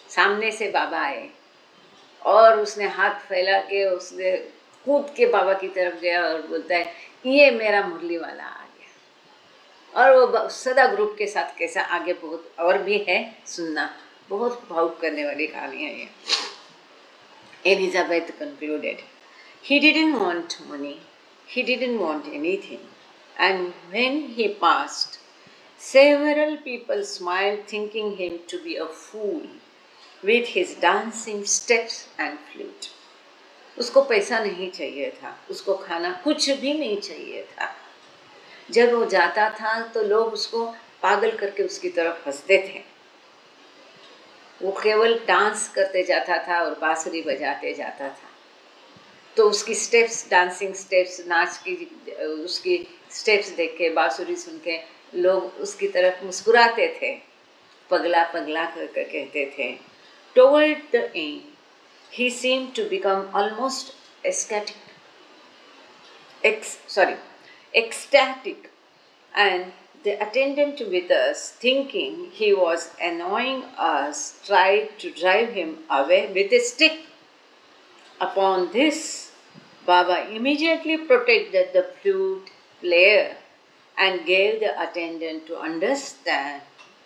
सामने से बाबा आए और उसने हाथ फैला के उसने कूद के बाबा की तरफ गया और बोलता है, ये मेरा मुरली वाला आ गया। और वो सदा ग्रुप के साथ कैसा आगे, बहुत और भी है सुनना, बहुत भावुक करने वाली कहानी है ये। Elizabeth concluded, he didn't want money, he didn't want anything, and when he passed, several people smiled, thinking him to be a fool with his dancing steps and flute. उसको पैसा नहीं चाहिए था, उसको खाना कुछ भी नहीं चाहिए था। जब वो जाता था तो लोग उसको पागल करके उसकी तरफ हंसते थे। वो केवल डांस करते जाता था और बांसुरी बजाते जाता था, तो उसकी स्टेप्स, डांसिंग स्टेप्स, नाच की उसकी स्टेप्स देख के, बांसुरी सुन के लोग उसकी तरफ मुस्कुराते थे, पगला पगला करके कहते थे। Toward the end, he seemed to become almost ecstatic, and the attendant with us, thinking he was annoying us, tried to drive him away with a stick. Upon this, Baba immediately protected the flute player and gave the attendant to understand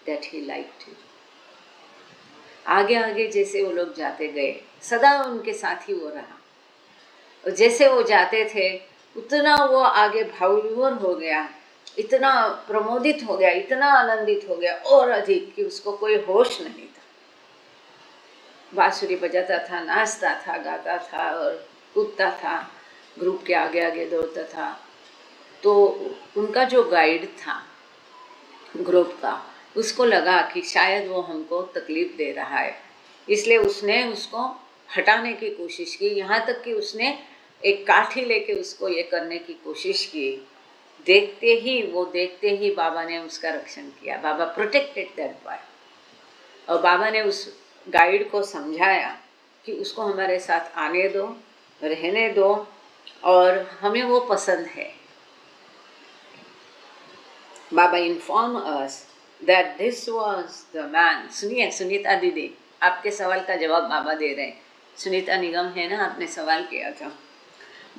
that he liked it. आगे आगे जैसे वो लोग जाते गए, सदा उनके साथ ही वो रहा, और जैसे वो जाते थे उतना वो आगे भावविभोर हो गया, इतना प्रमोदित हो गया, इतना आनंदित हो गया और अधिक कि उसको कोई होश नहीं था। बांसुरी बजाता था, नाचता था, गाता था और कूदता था, ग्रुप के आगे आगे दौड़ता था। तो उनका जो गाइड था ग्रुप का, उसको लगा कि शायद वो हमको तकलीफ दे रहा है, इसलिए उसने उसको हटाने की कोशिश की, यहाँ तक कि उसने एक काठी लेके उसको ये करने की कोशिश की। देखते ही बाबा ने उसका रक्षण किया। बाबा प्रोटेक्टेड दैट बॉय, और बाबा ने उस गाइड को समझाया कि उसको हमारे साथ आने दो, रहने दो, और हमें वो पसंद है। Baba inform us that this was the man. सुनिए सुनीता दीदी, आपके सवाल का जवाब बाबा दे रहे हैं। सुनीता निगम है ना, आपने सवाल किया था।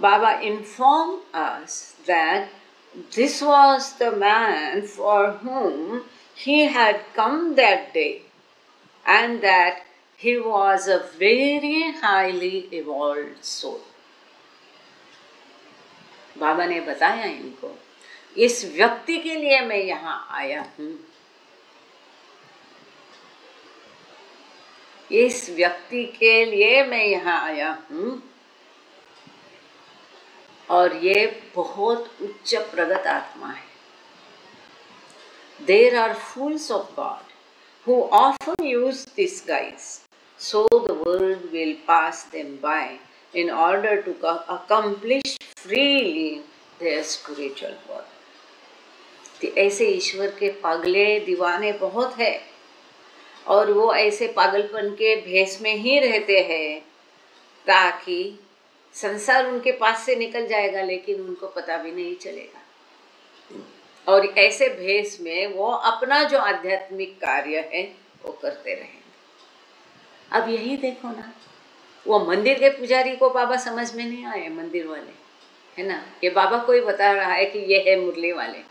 Baba inform us that this was the man for whom he had come that day, and that he was a very highly evolved soul. बाबा ने बताया इनको, इस व्यक्ति के लिए मैं यहाँ आया हूँ, इस व्यक्ति के लिए मैं यहाँ आया हूँ, और ये बहुत उच्च प्रगत आत्मा है। There are fools of God who often use these guys, so the world will pass them by in order to accomplish freely their spiritual work. तो ऐसे ईश्वर के पागले दीवाने बहुत है, और वो ऐसे पागलपन के भेष में ही रहते हैं ताकि संसार उनके पास से निकल जाएगा, लेकिन उनको पता भी नहीं चलेगा। और ऐसे भेष में वो अपना जो आध्यात्मिक कार्य है वो करते रहेंगे। अब यही देखो ना, वो मंदिर के पुजारी को बाबा समझ में नहीं आए, मंदिर वाले, है ना, ये बाबा को ही बता रहा है कि ये है मुरली वाले।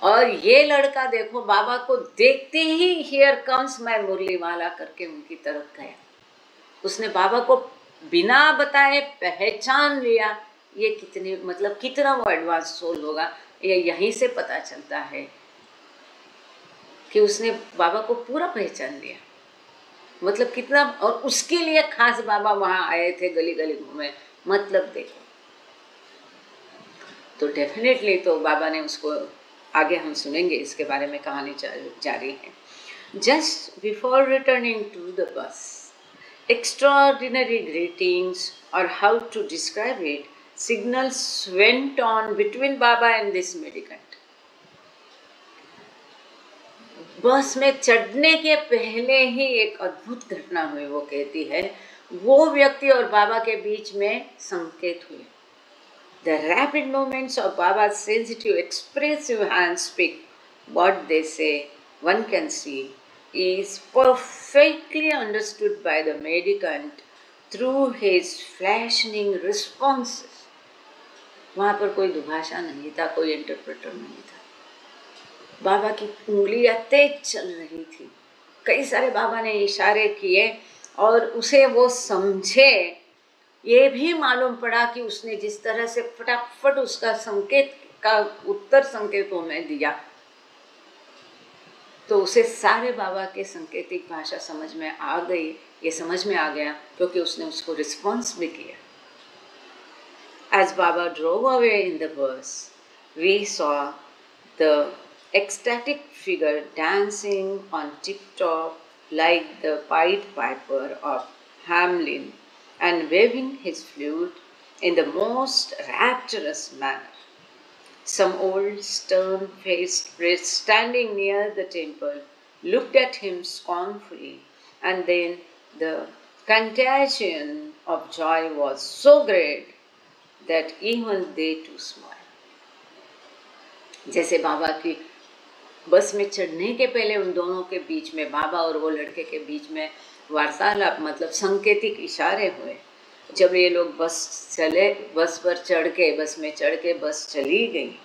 और ये लड़का देखो बाबा को देखते ही हियर कम्स माय मुरली वाला करके उनकी तरफ गया। उसने बाबा को बिना बताए पहचान लिया। ये कितनी मतलब कितना वो एडवांस सोल होगा, ये यहीं से पता चलता है कि उसने बाबा को पूरा पहचान लिया। मतलब कितना, और उसके लिए खास बाबा वहां आए थे, गली गली घूमे, मतलब देखो। तो डेफिनेटली तो बाबा ने उसको, आगे हम सुनेंगे इसके बारे में, कहानी जारी है। Just before returning to the bus, extraordinary greetings, or how to describe it, signals went on between Baba and this mendicant. बस में चढ़ने के पहले ही एक अद्भुत घटना हुई, वो कहती है। वो व्यक्ति और बाबा के बीच में संकेत हुए। The rapid movements of Baba's sensitive, expressive hands speak what they say. One can see is perfectly understood by the mendicant through his flashing responses. वहाँ पर कोई दुभाषा नहीं था, कोई इंटरप्रेटर नहीं था। बाबा की उंगलियां तेज चल रही थी, कई सारे बाबा ने इशारे किए और उसे वो समझे। ये भी मालूम पड़ा कि उसने जिस तरह से फटाफट उसका संकेत का उत्तर संकेतों में दिया, तो उसे सारे बाबा के संकेतिक भाषा समझ में आ गई। ये समझ में आ गया क्योंकि उसने उसको रिस्पॉन्स भी किया। As Baba drove away in the bus, we saw the ecstatic figure dancing on tip-top like the Pied Piper of Hamelin and waving his flute in the most rapturous manner. Some old stern-faced priest standing near the temple looked at him scornfully, and then the contagion of joy was so great that even they too smiled. जैसे बाबा की बस में चढ़ने के पहले उन दोनों के बीच में, बाबा और वो लड़के के बीच में वार्तालाप, मतलब संकेतिक इशारे हुए। जब ये लोग बस पर चढ़ के, बस में चढ़ के बस चली गई,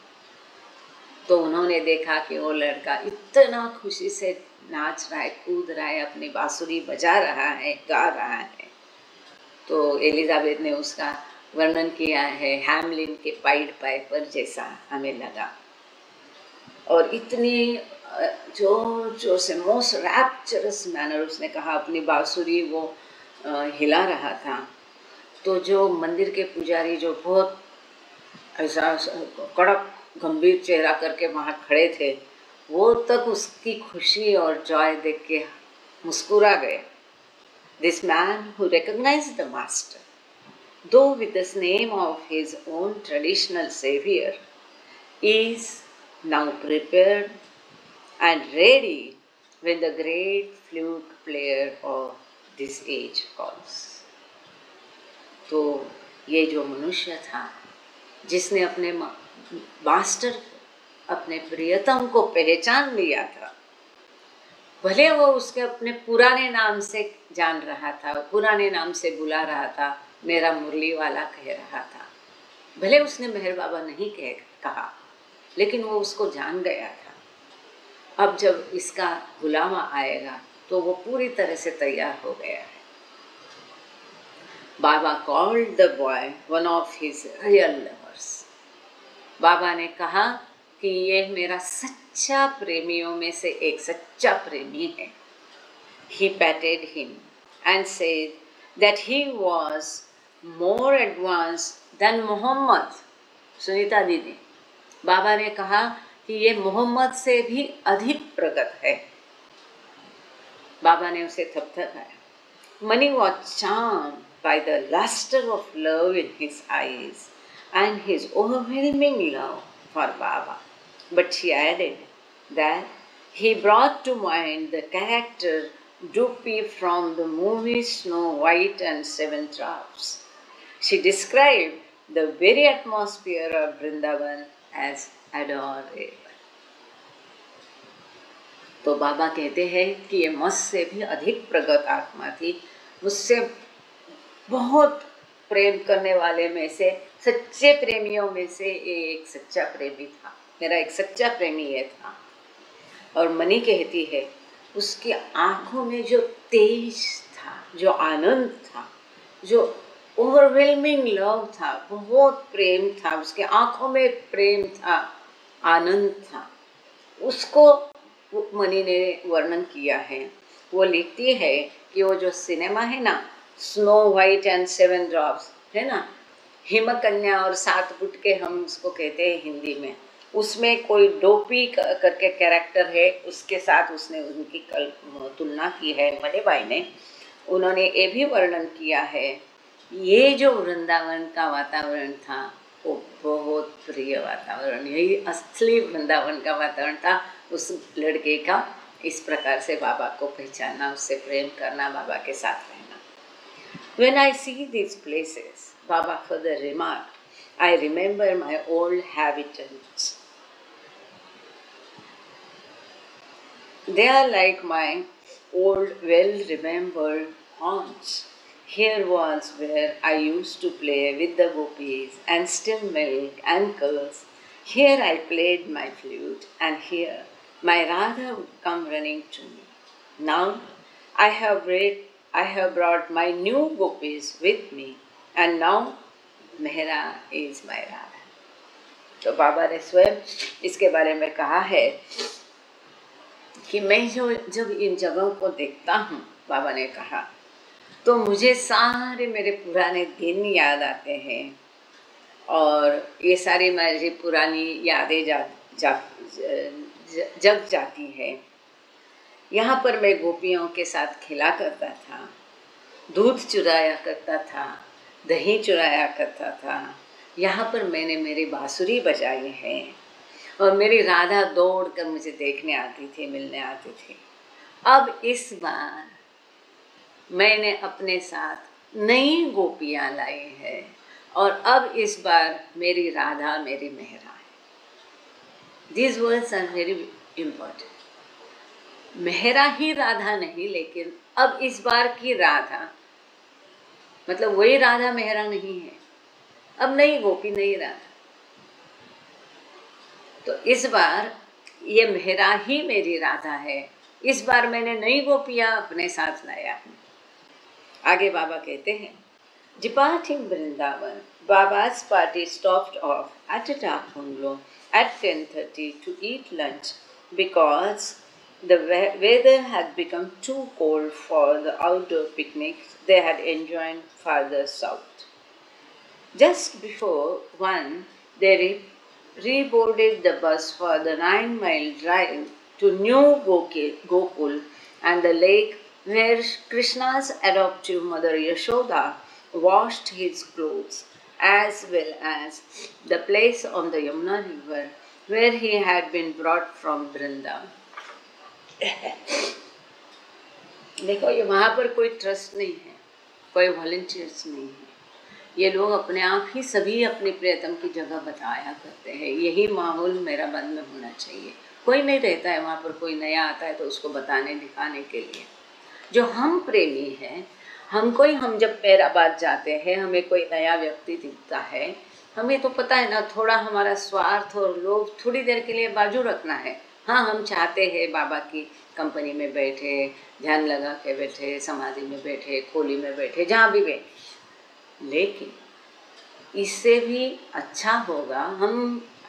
तो उन्होंने देखा कि वो लड़का इतना खुशी से नाच रहा है, कूद रहा है, अपनी बांसुरी बजा रहा है, गा रहा है। तो एलिजाबेथ ने उसका वर्णन किया है, हैमलिन के पाइड पाइपर जैसा हमें लगा। और इतनी जोर जोर से, मोस्ट रैप्चरस मैनर, उसने कहा, अपनी बांसुरी वो हिला रहा था। तो जो मंदिर के पुजारी जो बहुत ऐसा कड़क गंभीर चेहरा करके वहाँ खड़े थे, वो तक उसकी खुशी और जॉय देख के मुस्कुरा गए। This man who recognized the master, though with the name of his own traditional savior, is now prepared and ready when the great flute player of this age calls. तो ये जो मनुष्य था जिसने अपने मास्टर, अपने प्रियतम को पहचान लिया था, भले वो उसके अपने पुराने नाम से जान रहा था, पुराने नाम से बुला रहा था, मेरा मुरली वाला कह रहा था, भले उसने मेहर बाबा नहीं कहा, लेकिन वो उसको जान गया था। अब जब इसका बुलावा आएगा तो वो पूरी तरह से तैयार हो गया है। बाबा called the boy one of his real lovers. बाबा ने कहा कि ये मेरा सच्चा प्रेमियों में से एक सच्चा प्रेमी है। He patted him and said that he was more advanced than Muhammad. Sunita दीदी, बाबा ने कहा कि ये मोहम्मद से भी अधिक प्रगत है। बाबा ने उसे थपथपाया। Mani was charmed by the luster of love in his eyes and his overwhelming love for Baba. But she added that he brought to mind the character Droopy from the movie Snow White and Seven Dwarfs. She described the very atmosphere of Vrindavan as adorable. तो बाबा कहते हैं कि ये मुझसे भी अधिक प्रगत आत्मा थी, मुझसे बहुत प्रेम करने वाले में से, सच्चे प्रेमियों में से ये एक सच्चा प्रेमी था, मेरा एक सच्चा प्रेमी ये था। और मनी कहती है उसकी आंखों में जो तेज था, जो आनंद था, जो ओवरवेलमिंग लव था, बहुत प्रेम था, उसके आंखों में प्रेम था, आनंद था, उसको मनी ने वर्णन किया है। वो लिखती है कि वो जो सिनेमा है ना, स्नो वाइट एंड 7 ड्रॉप्स है ना, हिमकन्या और 7 फुट के हम उसको कहते हैं हिंदी में, उसमें कोई डोपी करके कैरेक्टर है, उसके साथ उसने उनकी तुलना की है मनी भाई ने। उन्होंने ये भी वर्णन किया है, ये जो वृंदावन का वातावरण था वो बहुत प्रिय वातावरण, यही असली वृंदावन का वातावरण था। उस लड़के का इस प्रकार से बाबा को पहचानना, उससे प्रेम करना, बाबा के साथ रहना। When I see these places, Baba further remarked, I remember my old habitants. They are like my old well-remembered haunts. Here was where I used to play with the gopis and steal milk and curds. Here I played my flute, and here my Radha would come running to me. Now I have brought my new gopis with me, and now Mehra is my Radha. तो बाबा ने स्वयं इसके बारे में कहा है कि मैं जब इन जगहों को देखता हूँ, बाबा ने कहा, तो मुझे सारे मेरे पुराने दिन याद आते हैं, और ये सारी मेरी पुरानी यादें जग जाती है। यहाँ पर मैं गोपियों के साथ खेला करता था, दूध चुराया करता था, दही चुराया करता था। यहाँ पर मैंने मेरी बांसुरी बजाई है, और मेरी राधा दौड़ कर मुझे देखने आती थी, मिलने आती थी। अब इस बार मैंने अपने साथ नई गोपियाँ लाई है, और अब इस बार मेरी राधा मेरी मेहरा है। These words are very important. Mehra ही राधा नहीं, लेकिन अब इस बार की राधा मतलब वही राधा मेहरा नहीं है, अब नई गोपी नई राधा। तो इस बार ये मेहरा ही मेरी राधा है, इस बार मैंने नई गोपियाँ अपने साथ लाया हूँ। आगे बाबा कहते हैं, Departing Vrindavan, Baba's party stopped off at a dak bungalow at 10:30 to eat lunch because the weather had become too cold for the outdoor picnics they had enjoyed farther south. Just before 1, they reboarded the bus for the 9-mile drive to New Gokul and the lake where Krishna's adoptive mother Yashoda washed his clothes, as well as the place on the Yamuna river where he had been brought from Vrindavan. देखो, ये वहाँ पर कोई ट्रस्ट नहीं है, कोई वॉलंटियर्स नहीं है, ये लोग अपने आप ही सभी अपने प्रियतम की जगह बताया करते हैं। यही माहौल मेरा मन में होना चाहिए। कोई नहीं रहता है वहाँ पर, कोई नया आता है तो उसको बताने दिखाने के लिए। जो हम प्रेमी हैं, हम जब पैराबाद जाते हैं, हमें कोई नया व्यक्ति दिखता है, हमें तो पता है ना, थोड़ा हमारा स्वार्थ और लोभ थोड़ी देर के लिए बाजू रखना है। हाँ, हम चाहते हैं बाबा की कंपनी में बैठे, ध्यान लगा के बैठे, समाधि में बैठे, खोली में बैठे, जहाँ भी बैठे, लेकिन इससे भी अच्छा होगा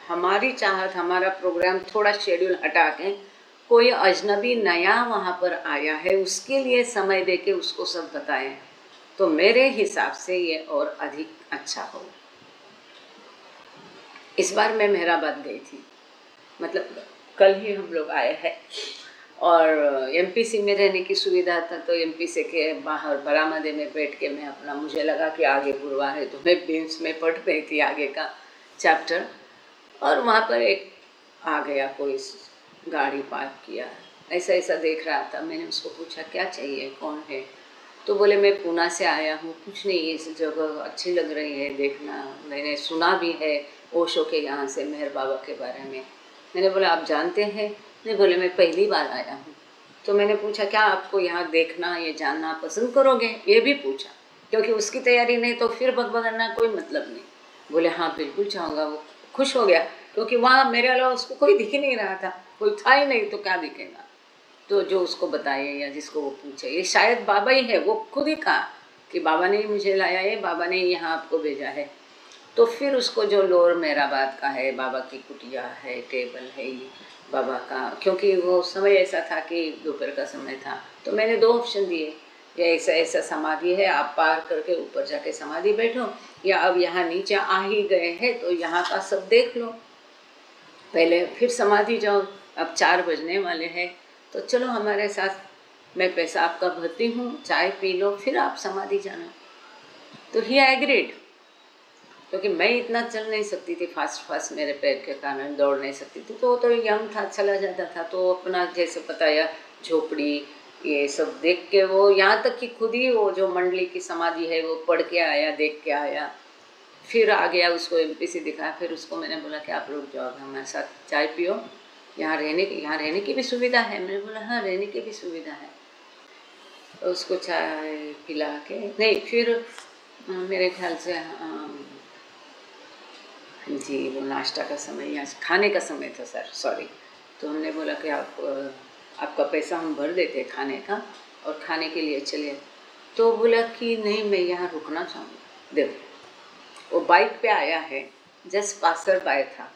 हमारी चाहत, हमारा प्रोग्राम थोड़ा शेड्यूल हटा के कोई अजनबी नया वहाँ पर आया है, उसके लिए समय दे के उसको सब बताएं, तो मेरे हिसाब से ये और अधिक अच्छा होगा। इस बार मैं मेहराबाद गई थी, मतलब कल ही हम लोग आए हैं, और एमपीसी में रहने की सुविधा था, तो एमपीसी के बाहर बरामदे में बैठ के मैं अपना, मुझे लगा कि आगे गुरुवार है तो मैं बेंच में पढ़ रही थी आगे का चैप्टर, और वहाँ पर एक आ गया, कोई गाड़ी पार्क किया, ऐसा देख रहा था। मैंने उसको पूछा क्या चाहिए, कौन है? तो बोले मैं पूना से आया हूँ, कुछ नहीं, इस जगह अच्छी लग रही है देखना, मैंने सुना भी है, ओशो के यहाँ से, मेहर बाबा के बारे में। मैंने बोला आप जानते हैं? नहीं, बोले मैं पहली बार आया हूँ। तो मैंने पूछा क्या आपको यहाँ देखना, ये जानना पसंद करोगे? ये भी पूछा, क्योंकि उसकी तैयारी नहीं तो फिर भगभगना कोई मतलब नहीं। बोले हाँ बिल्कुल चाहूँगा। वो खुश हो गया, क्योंकि वहाँ मेरे अलावा उसको कोई दिख ही नहीं रहा था, कोई था ही नहीं, तो क्या दिखेगा। तो जो उसको बताए या जिसको वो पूछे, ये शायद बाबा ही है, वो खुद ही कहा कि बाबा ने मुझे लाया है, बाबा ने यहाँ आपको भेजा है। तो फिर उसको जो लोअर मेहराबाद का है, बाबा की कुटिया है, टेबल है ये बाबा का, क्योंकि वो समय ऐसा था कि दोपहर का समय था, तो मैंने 2 ऑप्शन दिए, या ऐसा ऐसा समाधि है, आप पार करके ऊपर जाके समाधि बैठो, या अब यहाँ नीचे आ ही गए हैं तो यहाँ का सब देख लो, पहले फिर समाधि जाओ। अब 4 बजने वाले हैं, तो चलो हमारे साथ, मैं पैसा आपका भरती हूँ, चाय पी लो, फिर आप समाधि जाना। तो ही एग्रीड, क्योंकि मैं इतना चल नहीं सकती थी, फास्ट मेरे पैर के कारण दौड़ नहीं सकती थी। तो वो तो यंग था, चला जाता था, तो अपना जैसे बताया झोपड़ी ये सब देख के, वो यहाँ तक कि खुद ही वो जो मंडली की समाधि है वो पढ़ के आया, देख के आया, फिर आ गया, उसको एमपीसी दिखाया। फिर उसको मैंने बोला कि आप रुक जाओ, हमारे साथ चाय पियो, यहाँ रहने की भी सुविधा है। मैंने बोला हाँ रहने की भी सुविधा है। तो उसको चाय पिला के, नहीं फिर मेरे ख्याल से जी वो नाश्ता का समय या खाने का समय था सर, सॉरी। तो हमने बोला कि आपका पैसा हम भर देते खाने का, और खाने के लिए चलिए। तो बोला कि नहीं मैं यहाँ रुकना चाहूँगा। देखो वो बाइक पे आया है, जस्ट पासर बाय था,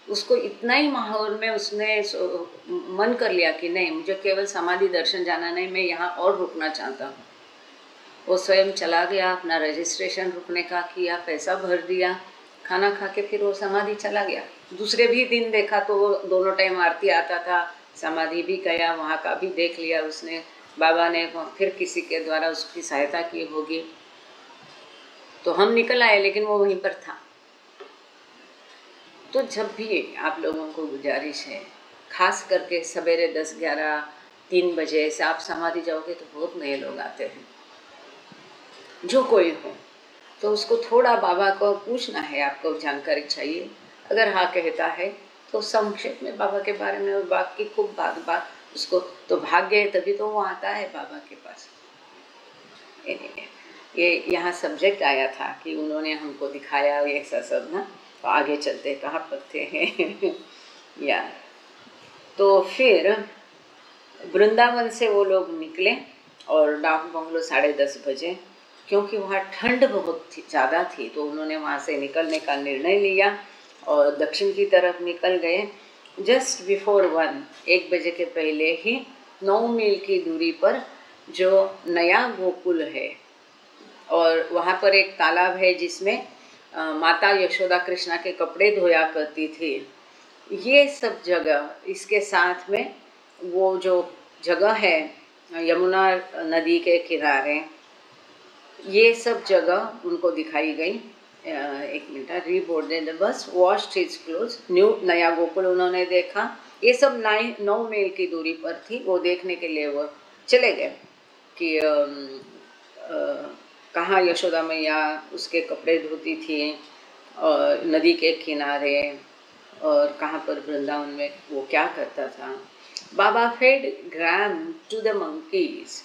उसको इतना ही माहौल में उसने मन कर लिया कि नहीं मुझे केवल समाधि दर्शन जाना नहीं, मैं यहाँ और रुकना चाहता हूँ। वो स्वयं चला गया, अपना रजिस्ट्रेशन रुकने का किया, पैसा भर दिया, खाना खा के फिर वो समाधि चला गया। दूसरे भी दिन देखा तो वो दोनों टाइम आरती आता था, समाधि भी गया, वहाँ का भी देख लिया उसने। बाबा ने फिर किसी के द्वारा उसकी सहायता की होगी, तो हम निकल आए, लेकिन वो वहीं पर था। तो जब भी आप लोगों को गुजारिश है, खास करके सवेरे 10, 11, 3 बजे से आप समाधि जाओगे तो बहुत नए लोग आते हैं, जो कोई हो, तो उसको थोड़ा बाबा को पूछना है, आपको जानकारी चाहिए। अगर हाँ कहता है तो संक्षेप में बाबा के बारे में और बाकी खूब बात उसको, तो भाग्य है तभी तो वो आता है बाबा के पास। ये यहाँ सब्जेक्ट आया था कि उन्होंने हमको दिखाया ऐसा सब ना, तो आगे चलते कहाँ पर थे हैं यार। तो फिर वृंदावन से वो लोग निकले और डाक बंगलो 10:30 बजे, क्योंकि वहाँ ठंड बहुत ज़्यादा थी, तो उन्होंने वहाँ से निकलने का निर्णय लिया और दक्षिण की तरफ निकल गए। जस्ट बिफोर 1 बजे के पहले ही 9 मील की दूरी पर जो नया गोकुल है, और वहाँ पर एक तालाब है जिसमें माता यशोदा कृष्णा के कपड़े धोया करती थी। ये सब जगह, इसके साथ में वो जो जगह है यमुना नदी के किनारे, ये सब जगह उनको दिखाई गई। एक मिनट, reboarded the bus, washed his clothes, नया गोकुल उन्होंने देखा। ये सब 9 मील की दूरी पर थी। वो देखने के लिए वो चले गए कि कहाँ यशोदा मैया उसके कपड़े धोती थी, और नदी के किनारे, और कहाँ पर वृंदावन में वो क्या करता था। Baba fed gram to the monkeys.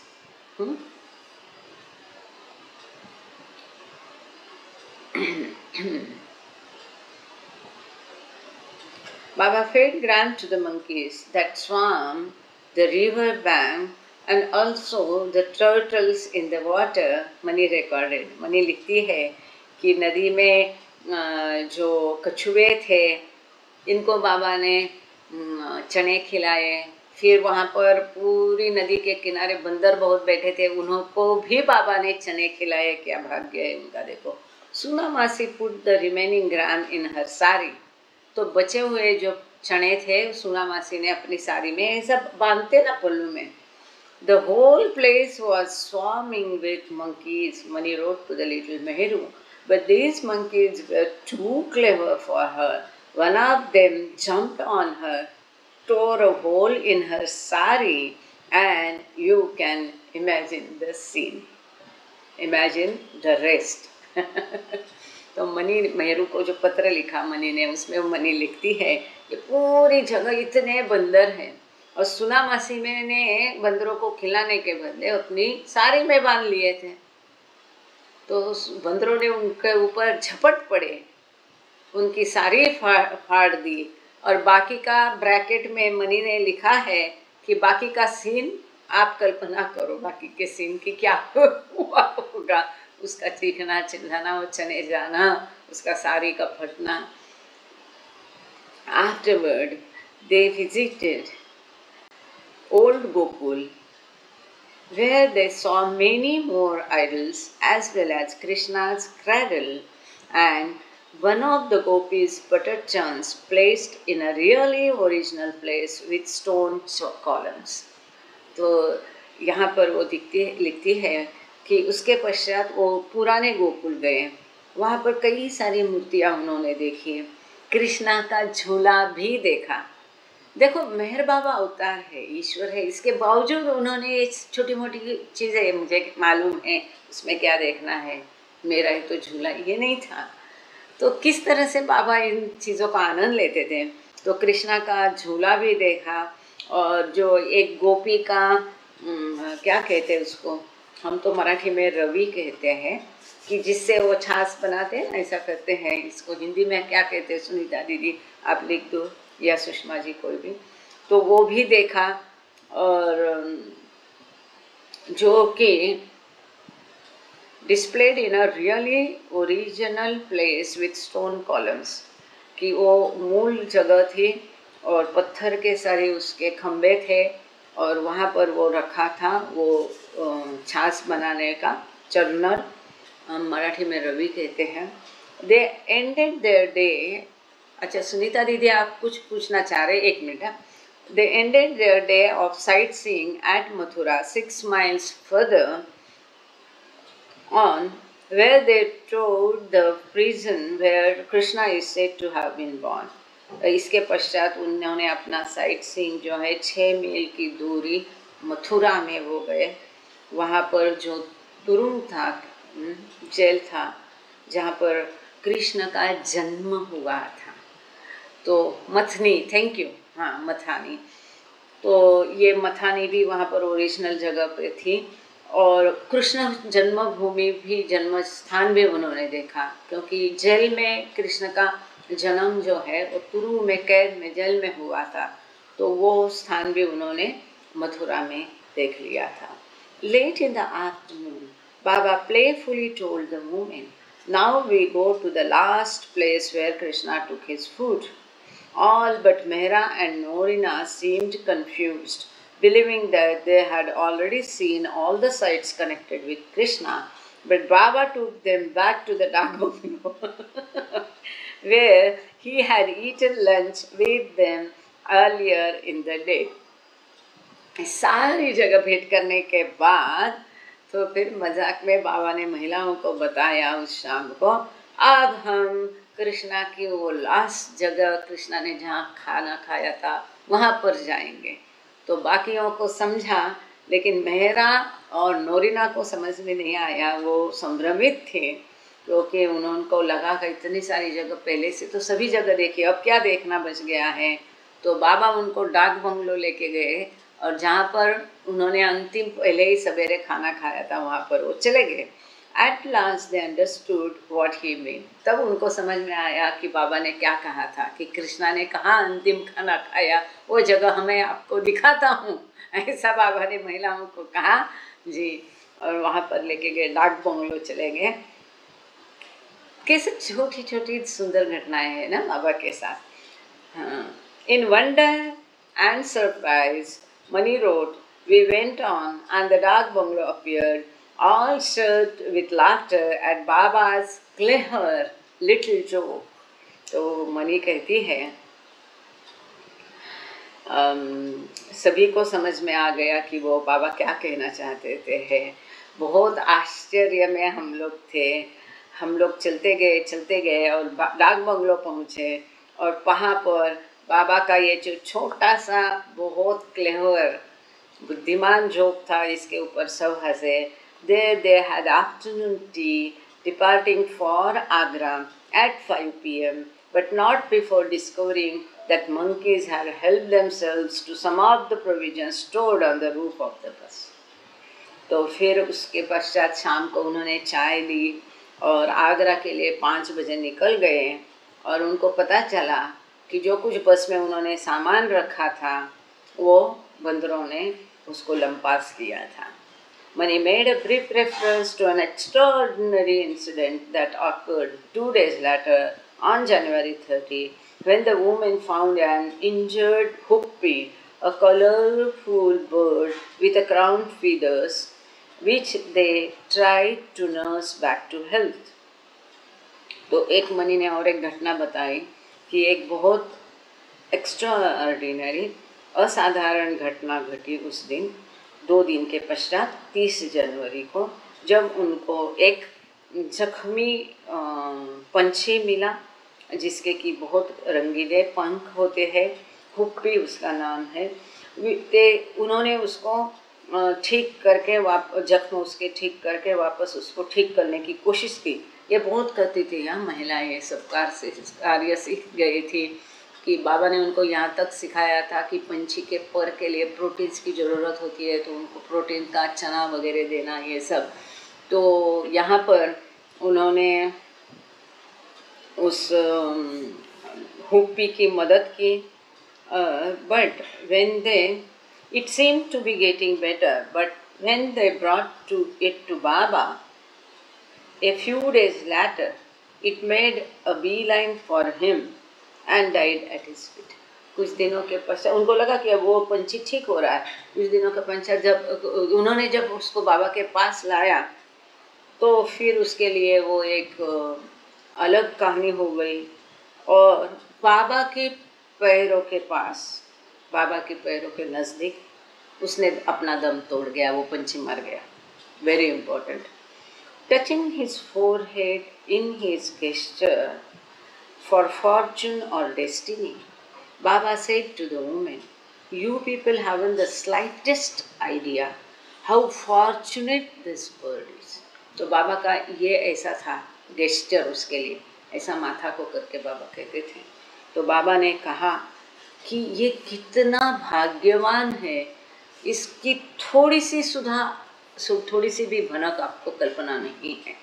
Baba fed gram to the monkeys that swam the river bank, and also the turtles in the water. Money recorded, money लिखती है कि नदी में जो कछुए थे, इनको बाबा ने चने खिलाए। फिर वहाँ पर पूरी नदी के किनारे बंदर बहुत बैठे थे, उनको भी बाबा ने चने खिलाए। क्या भाग्य है उनका, देखो। सुना मासी पुट द रिमेनिंग ग्राम इन हर साड़ी, तो बचे हुए जो चने थे सुना मासी ने अपनी साड़ी में सब बांधते ना पल्लू में। The whole place was swarming with monkeys. Mani wrote to the little Meheru, but these monkeys were too clever for her. One of them jumped on her, tore a hole in her sari, and you can imagine the scene. Imagine the rest. तो मनी मेहरू को जो पत्र लिखा मनी ने, उसमें वो मनी लिखती है कि पूरी जगह इतने बंदर हैं और सुना मासी में ने बंदरों को खिलाने के बदले अपनी साड़ी में बांध लिए थे, तो बंदरों ने उनके ऊपर झपट पड़े, उनकी साड़ी फाड़ दी और बाकी का ब्रैकेट में मनी ने लिखा है कि बाकी का सीन आप कल्पना करो, बाकी के सीन की क्या हुआ होगा, उसका चीखना चिल्लाना, वो चने जाना, उसका साड़ी का फटना। Afterward, they visited old Gokul, where they saw many more idols as well as Krishna's cradle and one of the gopis' butter churns placed in a really original place with stone columns. तो यहाँ पर वो लिखती है कि उसके पश्चात वो पुराने गोकुल गए, वहाँ पर कई सारी मूर्तियाँ उन्होंने देखी, कृष्णा का झूला भी देखा। देखो मेहर बाबा अवतार है, ईश्वर है, इसके बावजूद उन्होंने ये छोटी मोटी चीज़ें, मुझे मालूम है उसमें क्या देखना है, मेरा ही तो झूला, ये नहीं था। तो किस तरह से बाबा इन चीज़ों का आनंद लेते थे। तो कृष्णा का झूला भी देखा और जो एक गोपी का क्या कहते हैं उसको, हम तो मराठी में रवि कहते हैं, कि जिससे वो छाछ बनाते हैं, ऐसा करते हैं, इसको हिंदी में क्या कहते हैं सुनीता दीदी आप लिख दो या सुषमा जी कोई भी। तो वो भी देखा और जो कि displayed in a really original place with stone columns, कि वो मूल जगह थी और पत्थर के सारे उसके खम्भे थे और वहाँ पर वो रखा था वो छाछ बनाने का चर्नर, हम मराठी में रवि कहते हैं। दे एंडेड देयर डे, अच्छा सुनीता दीदी आप कुछ पूछना चाह रहे, एक मिनट। They ended their day of sightseeing at Mathura 6 miles further on, where they toured the prison where Krishna is said to have been born. इसके पश्चात उन्होंने अपना साइट सीइंग जो है 6 मील की दूरी मथुरा में वो गए, वहाँ पर जो तुरुंग था, जेल था, जहाँ पर कृष्ण का जन्म हुआ था, तो मथनी, थैंक यू, हाँ मथानी, तो ये मथानी भी वहाँ पर ओरिजिनल जगह पे थी और कृष्ण जन्मभूमि भी, जन्म स्थान भी उन्होंने देखा, क्योंकि जेल में कृष्ण का जन्म जो है वो तुरु में कैद में जेल में हुआ था, तो वो स्थान भी उन्होंने मथुरा में देख लिया था। Late in the afternoon, Baba playfully told the women, "Now we go to the last place where Krishna took his food." All but Mehra and Norina seemed confused, believing that they had already seen all the sites connected with Krishna, but Baba took them back to the Dak bungalow where he had eaten lunch with them earlier in the day. सारी जगह भेंट करने के बाद तो फिर मजाक में बाबा ने महिलाओं को बताया उस शाम को, अब हम कृष्णा की वो लास्ट जगह, कृष्णा ने जहाँ खाना खाया था वहाँ पर जाएंगे। तो बाकियों को समझा, लेकिन मेहरा और नोरिना को समझ में नहीं आया, वो संभ्रमित थे, क्योंकि उनको लगा कि इतनी सारी जगह पहले से तो सभी जगह देखी, अब क्या देखना बच गया है। तो बाबा उनको डाक बंगलो लेके गए और जहाँ पर उन्होंने अंतिम पहले ही सवेरे खाना खाया था वहाँ पर वो चले गए। At last they understood what he meant. तब उनको समझ में आया कि बाबा ने क्या कहा था, कि कृष्णा ने कहा अंतिम खाना खाया, वो जगह हमें आपको दिखाता हूँ, ऐसा बाबा ने महिलाओं को कहा जी, और वहाँ पर लेके गए, डाक बंगलो चले गए। कैसे छोटी छोटी सुंदर घटनाएं हैं ना बाबा के साथ। हाँ, In wonder and surprise, Mani wrote, "We went on, and the dark bungalow appeared, all stirred with laughter at Baba's clever little joke." तो मनी कहती है सभी को समझ में आ गया कि वो बाबा क्या कहना चाहते थे। बहुत आश्चर्य में हम लोग थे, हम लोग चलते गए और डाक बंगलो पहुँचे और वहाँ पर बाबा का ये जो छोटा सा बहुत क्लेवर बुद्धिमान जोक था, इसके ऊपर सब हंसे। There they had afternoon tea departing for Agra at 5 p.m., but not before discovering that monkeys had helped themselves to some of the provisions stored on the roof of the bus. तो फिर उसके पश्चात शाम को उन्होंने चाय ली और आगरा के लिए 5 बजे निकल गए और उनको पता चला कि जो कुछ बस में उन्होंने सामान रखा था वो बंदरों ने उसको लंपास किया था. When he made a brief reference to an extraordinary incident that occurred 2 days later on January 30, when the woman found an injured huppy, a colorful bird with a crown feathers, which they tried to nurse back to health. तो एक मनी ने और एक घटना बताई कि एक बहुत एक्स्ट्राऑर्डिनरी असाधारण घटना घटी उस दिन 2 दिन के पश्चात 30 जनवरी को, जब उनको एक जख्मी पंछी मिला जिसके कि बहुत रंगीले पंख होते हैं, हुप्पी उसका नाम है. उन्होंने उसको ठीक करके जख्म उसके ठीक करके वापस उसको ठीक करने की कोशिश की. ये बहुत करती थी यहाँ महिलाएं, ये सब कार्य सीख गई थी कि बाबा ने उनको यहाँ तक सिखाया था कि पंछी के पर के लिए प्रोटीन्स की ज़रूरत होती है, तो उनको प्रोटीन का चना वगैरह देना ये सब. तो यहाँ पर उन्होंने उस हुप्पी की मदद की. But when they it seemed to be getting better, but when they brought it to Baba a few days later, it made a beeline for him and died at his feet. कुछ दिनों के पश्चात उनको लगा कि अब वो पंछी ठीक हो रहा है. कुछ दिनों के पश्चात जब उसको बाबा के पास लाया तो फिर उसके लिए वो एक अलग कहानी हो गई और बाबा के पैरों के पास, बाबा के पैरों के नज़दीक उसने अपना दम तोड़ गया, वो पंछी मर गया. Very important. Touching his forehead in his gesture for fortune or destiny, Baba said to the woman, "You people haven't the slightest idea how fortunate this bird is." तो बाबा का ये ऐसा था gesture, उसके लिए ऐसा माथा को करके बाबा कहते थे. तो बाबा ने कहा कि ये कितना भाग्यवान है, इसकी थोड़ी सी भी भनक आपको कल्पना नहीं है.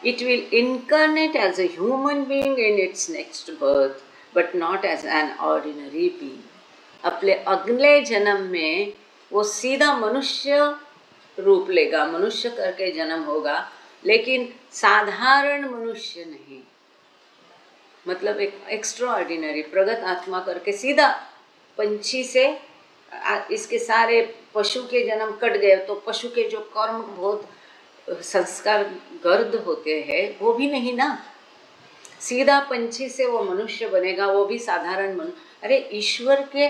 It will incarnate as a human being in its next birth, but not as an ordinary being. अपने अगले जन्म में वो सीधा मनुष्य रूप लेगा, मनुष्य करके जन्म होगा, लेकिन साधारण मनुष्य नहीं. मतलब एक एक्स्ट्राऑर्डिनरी प्रगत आत्मा करके सीधा पंछी से. इसके सारे पशु के जन्म कट गए तो पशु के जो कर्म बहुत संस्कार गर्द होते हैं वो भी नहीं ना. सीधा पंछी से वो मनुष्य बनेगा, वो भी साधारण मनुष्य. अरे ईश्वर के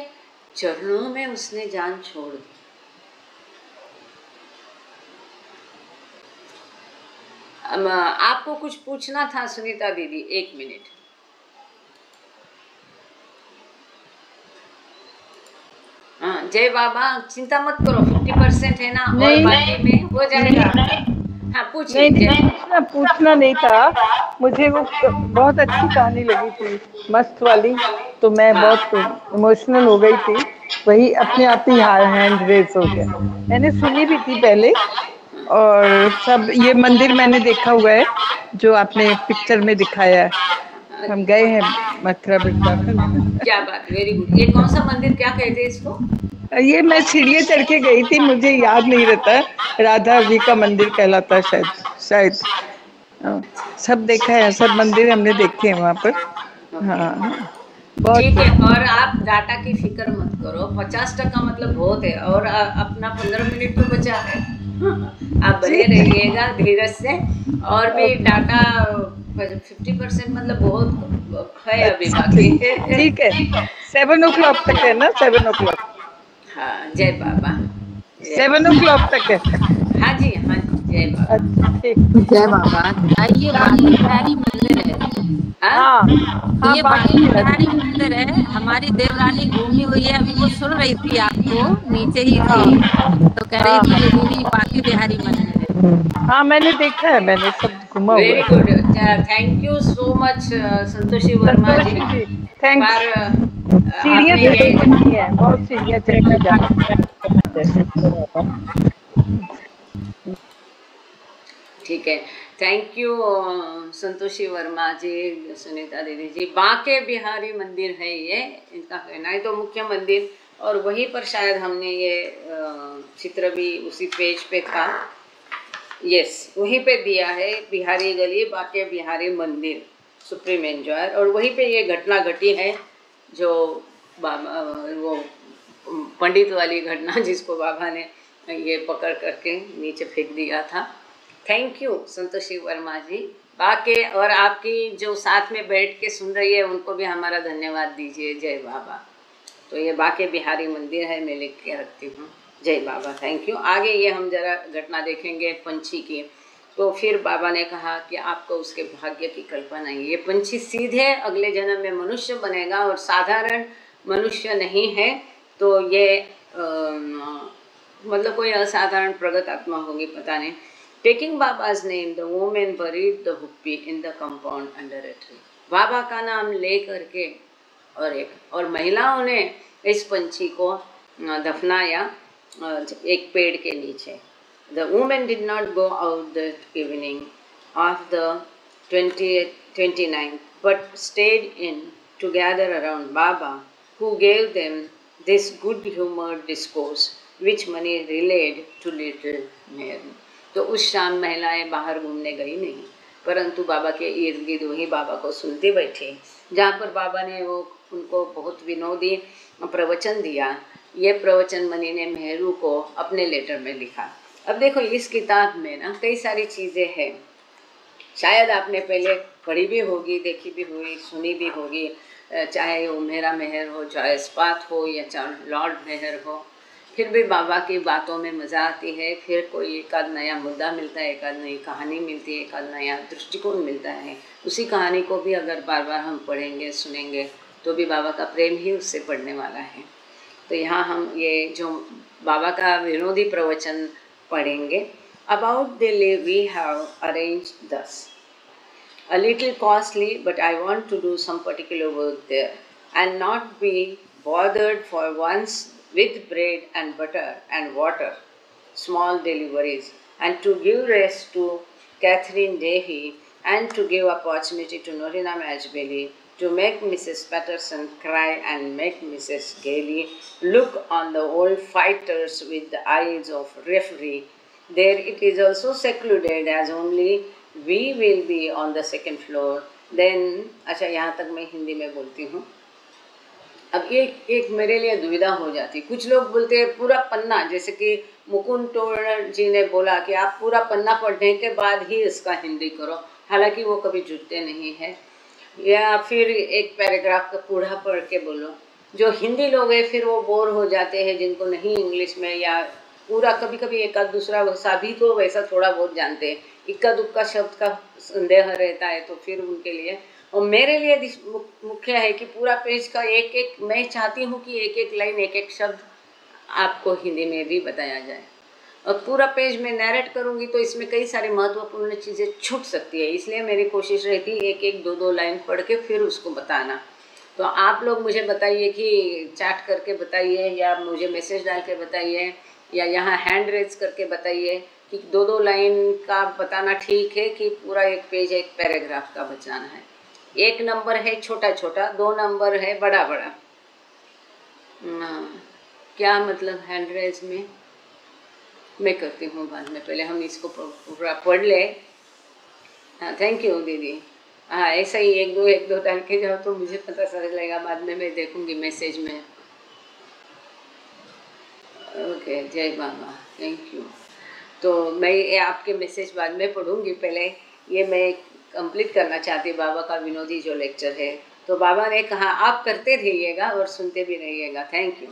चरणों में उसने जान छोड़ दी. आपको कुछ पूछना था सुनीता दीदी, 1 मिनट. हाँ जय बाबा, चिंता मत करो, 50% है ना और बाकी में हो जाएगा. हाँ पूछिए. नहीं, पूछना नहीं था मुझे. वो बहुत अच्छी कहानी लगी थी, मस्त वाली, तो मैं बहुत इमोशनल हो गई थी. वही अपने आप ही हैंड रेज हो गया. मैंने सुनी भी थी पहले और सब. ये मंदिर मैंने देखा हुआ है जो आपने पिक्चर में दिखाया है. हम गए हैं मथुरा वृंदावन. क्या बात, वेरी गुड. ये कौन सा मंदिर, क्या कहते हैं इसको? ये मैं सीढ़ियाँ चढ़ के गई थी, मुझे याद नहीं रहता. राधा जी का मंदिर कहलाता है शायद. सब देखा है, सब मंदिर हमने देखे हैं वहाँ पर. हाँ ठीक है. और आप डाटा की फिक्र मत करो, 50% मतलब बहुत है और अपना 15 मिनट तो बचा है. आप बने रहिएगा धीरज से. और भी डाटा 50% मतलब बहुत है अभी बाकी. ठीक है, 7 o'clock तक है ना? 7 o'clock. हाँ जय बाबा. 7 o'clock तक है. हाँ जी, हाँ जय बाबा. जय बाबा. ये बाकी बिहारी मंदिर है. हाँ ये बाकी बिहारी मंदिर है. हमारी देवरानी घूमी हुई है, अभी वो सुन रही थी, आपको नीचे ही थी तो कह रही थी ये दीदी बाकी बिहारी मंदिर है. हाँ मैंने देखा है, मैंने सब घुमा हुआ वेरी है। Good, thank you so much Santoshi Verma ji Santoshi ji, thanks. पर सीढ़ियाँ आपने देखो ये कितनी है, बहुत सीढ़ियाँ चढ़ के जाना ठीक है। थैंक यू संतोषी वर्मा जी, सुनीता दीदी जी। बांके बिहारी मंदिर है ये, इनका कहना है। तो मुख्य मंदिर, और वहीं पर शायद हमने ये चित्र भी उसी पेज पे था, यस वहीं पे दिया है, बिहारी गली बांके बिहारी मंदिर सुप्रीम एंजॉयर। और वहीं पे ये घटना घटी है जो वो पंडित वाली घटना, जिसको बाबा ने ये पकड़ करके नीचे फेंक दिया था। थैंक यू संतोषी वर्मा जी। बाकी और आपकी जो साथ में बैठ के सुन रही है उनको भी हमारा धन्यवाद दीजिए। जय बाबा। तो ये बांके बिहारी मंदिर है, मैं लिख के रखती हूँ। जय बाबा, थैंक यू। आगे ये हम जरा घटना देखेंगे पंछी की। तो फिर बाबा ने कहा कि आपको उसके भाग्य की कल्पना है। ये पंछी सीधे अगले जन्म में मनुष्य बनेगा और साधारण मनुष्य नहीं है, तो ये मतलब कोई असाधारण प्रगत आत्मा होगी, पता नहीं। Taking Baba's name the women buried the hoopoe in the compound under a tree. Baba का नाम ले करके और महिलाओं ने इस पंछी को दफनाया एक पेड़ के नीचे। The women did not go out that evening of the 29th but stayed in together around Baba, who gave them this good-humored discourse which Mani relayed to little Mary. तो उस शाम महिलाएं बाहर घूमने गई नहीं, परंतु बाबा के इर्द गिर्द वही बाबा को सुनते बैठे, जहाँ पर बाबा ने वो उनको बहुत विनोदी प्रवचन दिया। ये प्रवचन मनी ने मेहरू को अपने लेटर में लिखा। अब देखो इस किताब में ना कई सारी चीज़ें हैं, शायद आपने पहले पढ़ी भी होगी, देखी भी हुई, सुनी भी होगी, चाहे वो मेरा मेहर हो, चाहे इस्पात हो, या चाहे लॉर्ड मेहर हो। फिर भी बाबा की बातों में मज़ा आती है। फिर कोई एक आध नया मुद्दा मिलता है, एक आध नई कहानी मिलती है, एक आध नया दृष्टिकोण मिलता है। उसी कहानी को भी अगर बार बार हम पढ़ेंगे सुनेंगे तो भी बाबा का प्रेम ही उससे पढ़ने वाला है। तो यहाँ हम ये जो बाबा का विनोदी प्रवचन पढ़ेंगे। About Delhi we have arranged thus. A little costly, but I want to do some particular work there and not be bothered for once with bread and butter and water, small deliveries, and to give rest to Catherine Dehi and to give opportunity to Norina Majbeli to make Mrs. Patterson cry and make Mrs. Gailey look on the old fighters with the eyes of referee. There it is also secluded as only we will be on the second floor. Then अच्छा यहाँ तक मैं हिंदी में बोलती हूँ। अब एक मेरे लिए दुविधा हो जाती। कुछ लोग बोलते हैं पूरा पन्ना, जैसे कि मुकुंद टोडर जी ने बोला कि आप पूरा पन्ना पढ़ने के बाद ही इसका हिंदी करो, हालांकि वो कभी जुड़ते नहीं है। या फिर एक पैराग्राफ का पूरा पढ़ के बोलो। जो हिंदी लोग हैं फिर वो बोर हो जाते हैं, जिनको नहीं इंग्लिश में, या पूरा कभी कभी एक आध दूसरा भाषा भी तो वैसा थोड़ा बहुत जानते हैं, इक्का दुक्का शब्द का संदेह रहता है, तो फिर उनके लिए। और मेरे लिए मुख्य है कि पूरा पेज का एक एक, मैं चाहती हूँ कि एक एक लाइन, एक एक शब्द आपको हिंदी में भी बताया जाए। और पूरा पेज में नैरेट करूँगी तो इसमें कई सारी महत्वपूर्ण चीज़ें छूट सकती है, इसलिए मेरी कोशिश रहती है एक एक दो लाइन पढ़ के फिर उसको बताना। तो आप लोग मुझे बताइए कि चैट करके बताइए, या मुझे मैसेज डाल के बताइए, या यहाँ हैंड रेज करके बताइए कि दो लाइन का बताना ठीक है कि पूरा एक पेज एक पैराग्राफ का बचाना है। 1 नंबर है छोटा छोटा, 2 नंबर है बड़ा बड़ा। क्या मतलब हैंड रेज में मैं करती हूँ बाद में, पहले हम इसको पूरा पढ़ ले। हाँ थैंक यू दीदी। हाँ ऐसा ही एक दो डाल के जाओ तो मुझे पता चल जाएगा, बाद में मैं देखूँगी मैसेज में। ओके जय बाबा, थैंक यू। तो मैं ये आपके मैसेज बाद में पढ़ूँगी, पहले ये मैं कंप्लीट करना चाहती हूँ बाबा का विनोदी जो लेक्चर है। तो बाबा ने कहा आप करते रहिएगा और सुनते भी रहिएगा, थैंक यू।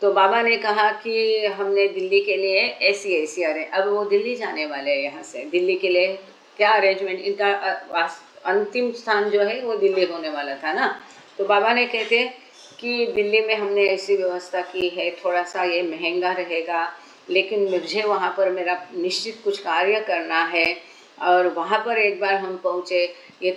तो बाबा ने कहा कि हमने दिल्ली के लिए ऐसी अब वो दिल्ली जाने वाले हैं, यहाँ से दिल्ली के लिए क्या अरेंजमेंट, इनका अंतिम स्थान जो है वो दिल्ली होने वाला था ना। तो बाबा ने कहते कि दिल्ली में हमने ऐसी व्यवस्था की है, थोड़ा सा ये महंगा रहेगा, लेकिन मुझे वहाँ पर मेरा निश्चित कुछ कार्य करना है और वहाँ पर एक बार हम पहुँचे। ये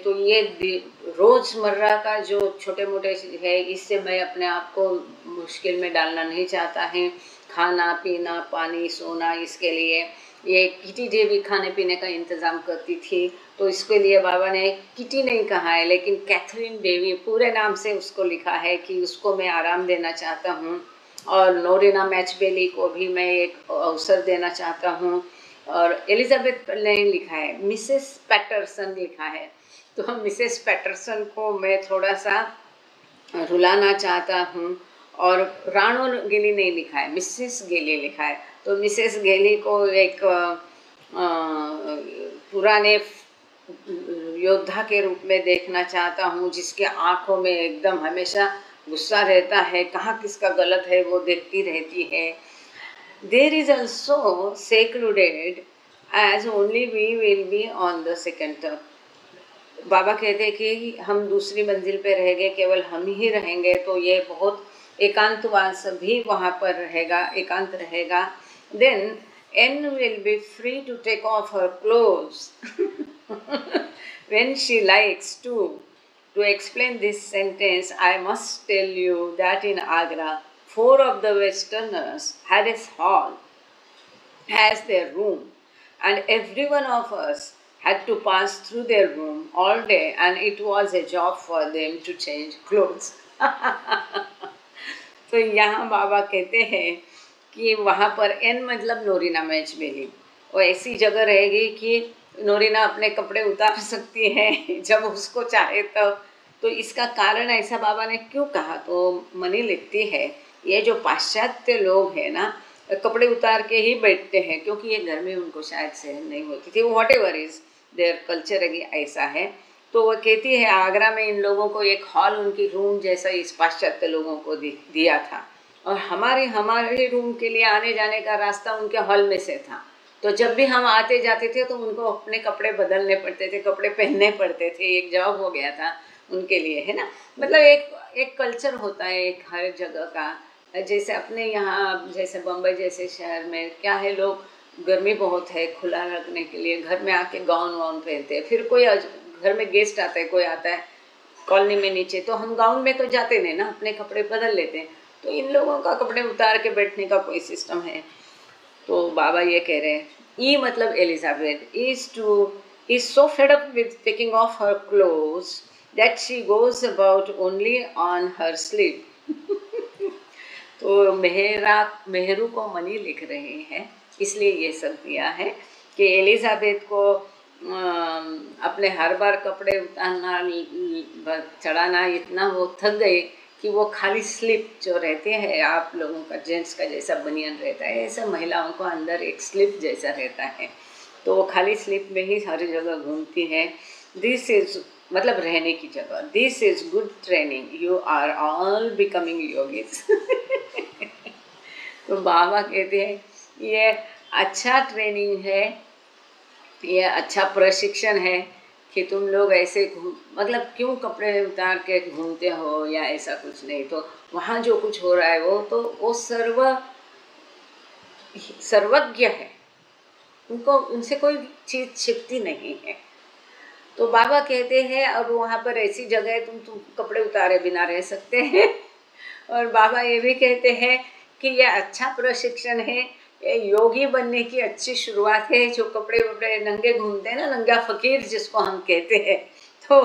रोज़मर्रा का जो छोटे मोटे है, इससे मैं अपने आप को मुश्किल में डालना नहीं चाहता है। खाना पीना पानी सोना, इसके लिए ये किटी देवी खाने पीने का इंतज़ाम करती थी। तो इसके लिए बाबा ने किटी नहीं कहा है, लेकिन कैथरीन देवी पूरे नाम से उसको लिखा है कि उसको मैं आराम देना चाहता हूँ। और नोरिना मैचबेली को भी मैं एक अवसर देना चाहता हूँ। और एलिजाबेथ ने लिखा है, मिसेस पैटरसन लिखा है। तो हम मिसेस पैटरसन को मैं थोड़ा सा रुलाना चाहता हूँ। और राणो गेली नहीं लिखा है, मिसेस गेली लिखा है। तो मिसेस गेली को एक पुराने योद्धा के रूप में देखना चाहता हूँ, जिसके आँखों में एकदम हमेशा गुस्सा रहता है, कहाँ किसका गलत है वो देखती रहती है। There is also secluded as only we will be on the second term. बाबा कहते हैं कि हम दूसरी मंजिल पे रहेंगे, केवल हम ही रहेंगे, तो ये बहुत एकांतवास भी वहाँ पर रहेगा, एकांत रहेगा। Then N will be free to take off her clothes when she likes to. To explain this sentence, I must tell you that in Agra, 4 of the Westerners had a hall as their room, and every one of us had to pass through their room all day, and it was a job for them to change clothes. तो यहाँ बाबा कहते हैं कि वहाँ पर एन मतलब नोरिना मैचबेली, वो ऐसी जगह रहेगी कि नोरिना अपने कपड़े उतार सकती है जब उसको चाहे तब। तो इसका कारण ऐसा बाबा ने क्यों कहा, तो मनी लिखती है, ये जो पाश्चात्य लोग हैं ना, कपड़े उतार के ही बैठते हैं, क्योंकि ये घर में उनको शायद सहन नहीं होती थी, what ever is their culture ऐसा है। तो वो कहती है आगरा में इन लोगों को एक हॉल, उनकी रूम जैसा इस पाश्चात्य लोगों को दिया था, और हमारे रूम के लिए आने जाने का रास्ता उनके हॉल में से था। तो जब भी हम आते जाते थे तो उनको अपने कपड़े बदलने पड़ते थे, कपड़े पहनने पड़ते थे, एक जॉब हो गया था उनके लिए, है ना। मतलब एक कल्चर होता है एक हर जगह का। जैसे अपने यहाँ जैसे बम्बई जैसे शहर में क्या है, लोग गर्मी बहुत है, खुला रखने के लिए घर में आके गाउन वाउन पहनते हैं। फिर कोई घर में गेस्ट आता है, कोई आता है कॉलोनी में नीचे, तो हम गाउन में तो जाते नहीं ना, अपने कपड़े बदल लेते हैं। तो इन लोगों का कपड़े उतार के बैठने का कोई सिस्टम है। तो बाबा ये कह रहे हैं, ई मतलब Elizabeth is so fed up with taking off her clothes that she goes about only on her sleep. तो मेहरू को मनी लिख रहे हैं, इसलिए ये सब दिया है कि एलिजाबेथ को अपने हर बार कपड़े उतारना चढ़ाना इतना वो थक गए कि वो खाली स्लिप जो रहते हैं, आप लोगों का जेंट्स का जैसा बनियान रहता है, ऐसा महिलाओं को अंदर एक स्लिप जैसा रहता है। तो वो खाली स्लिप में ही हर जगह घूमती है। दिस इज मतलब रहने की जगह। This is good training, you are all becoming yogis. तो बाबा कहते हैं ये अच्छा ट्रेनिंग है, ये अच्छा प्रशिक्षण है कि तुम लोग ऐसे मतलब क्यों कपड़े उतार के घूमते हो या ऐसा कुछ नहीं। तो वहाँ जो कुछ हो रहा है वो सर्वज्ञ है, उनको उनसे कोई चीज़ छिपती नहीं है। तो बाबा कहते हैं अब वहाँ पर ऐसी जगह है तुम कपड़े उतारे बिना रह सकते हैं। और बाबा ये भी कहते हैं कि यह अच्छा प्रशिक्षण है, ये योगी बनने की अच्छी शुरुआत है। जो कपड़े वपड़े नंगे घूमते हैं ना, नंगा फकीर जिसको हम कहते हैं, तो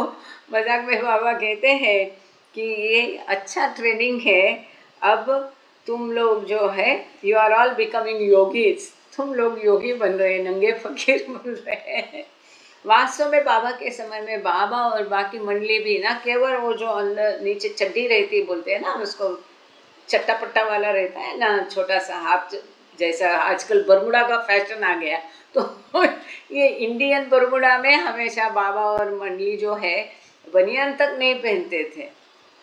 मजाक में बाबा कहते हैं कि ये अच्छा ट्रेनिंग है। अब तुम लोग जो है you are all becoming yogis, तुम लोग योगी बन रहे हैं, नंगे फकीर बन रहे हैं। वास्तव में बाबा के समय में बाबा और बाकी मंडली भी ना, केवल वो जो अंदर नीचे चड्डी रहती बोलते हैं ना, उसको चट्टा पट्टा वाला रहता है ना, छोटा सा हाफ जैसा आजकल बरमुडा का फैशन आ गया, तो ये इंडियन बरमुडा में हमेशा बाबा और मंडली जो है बनियान तक नहीं पहनते थे,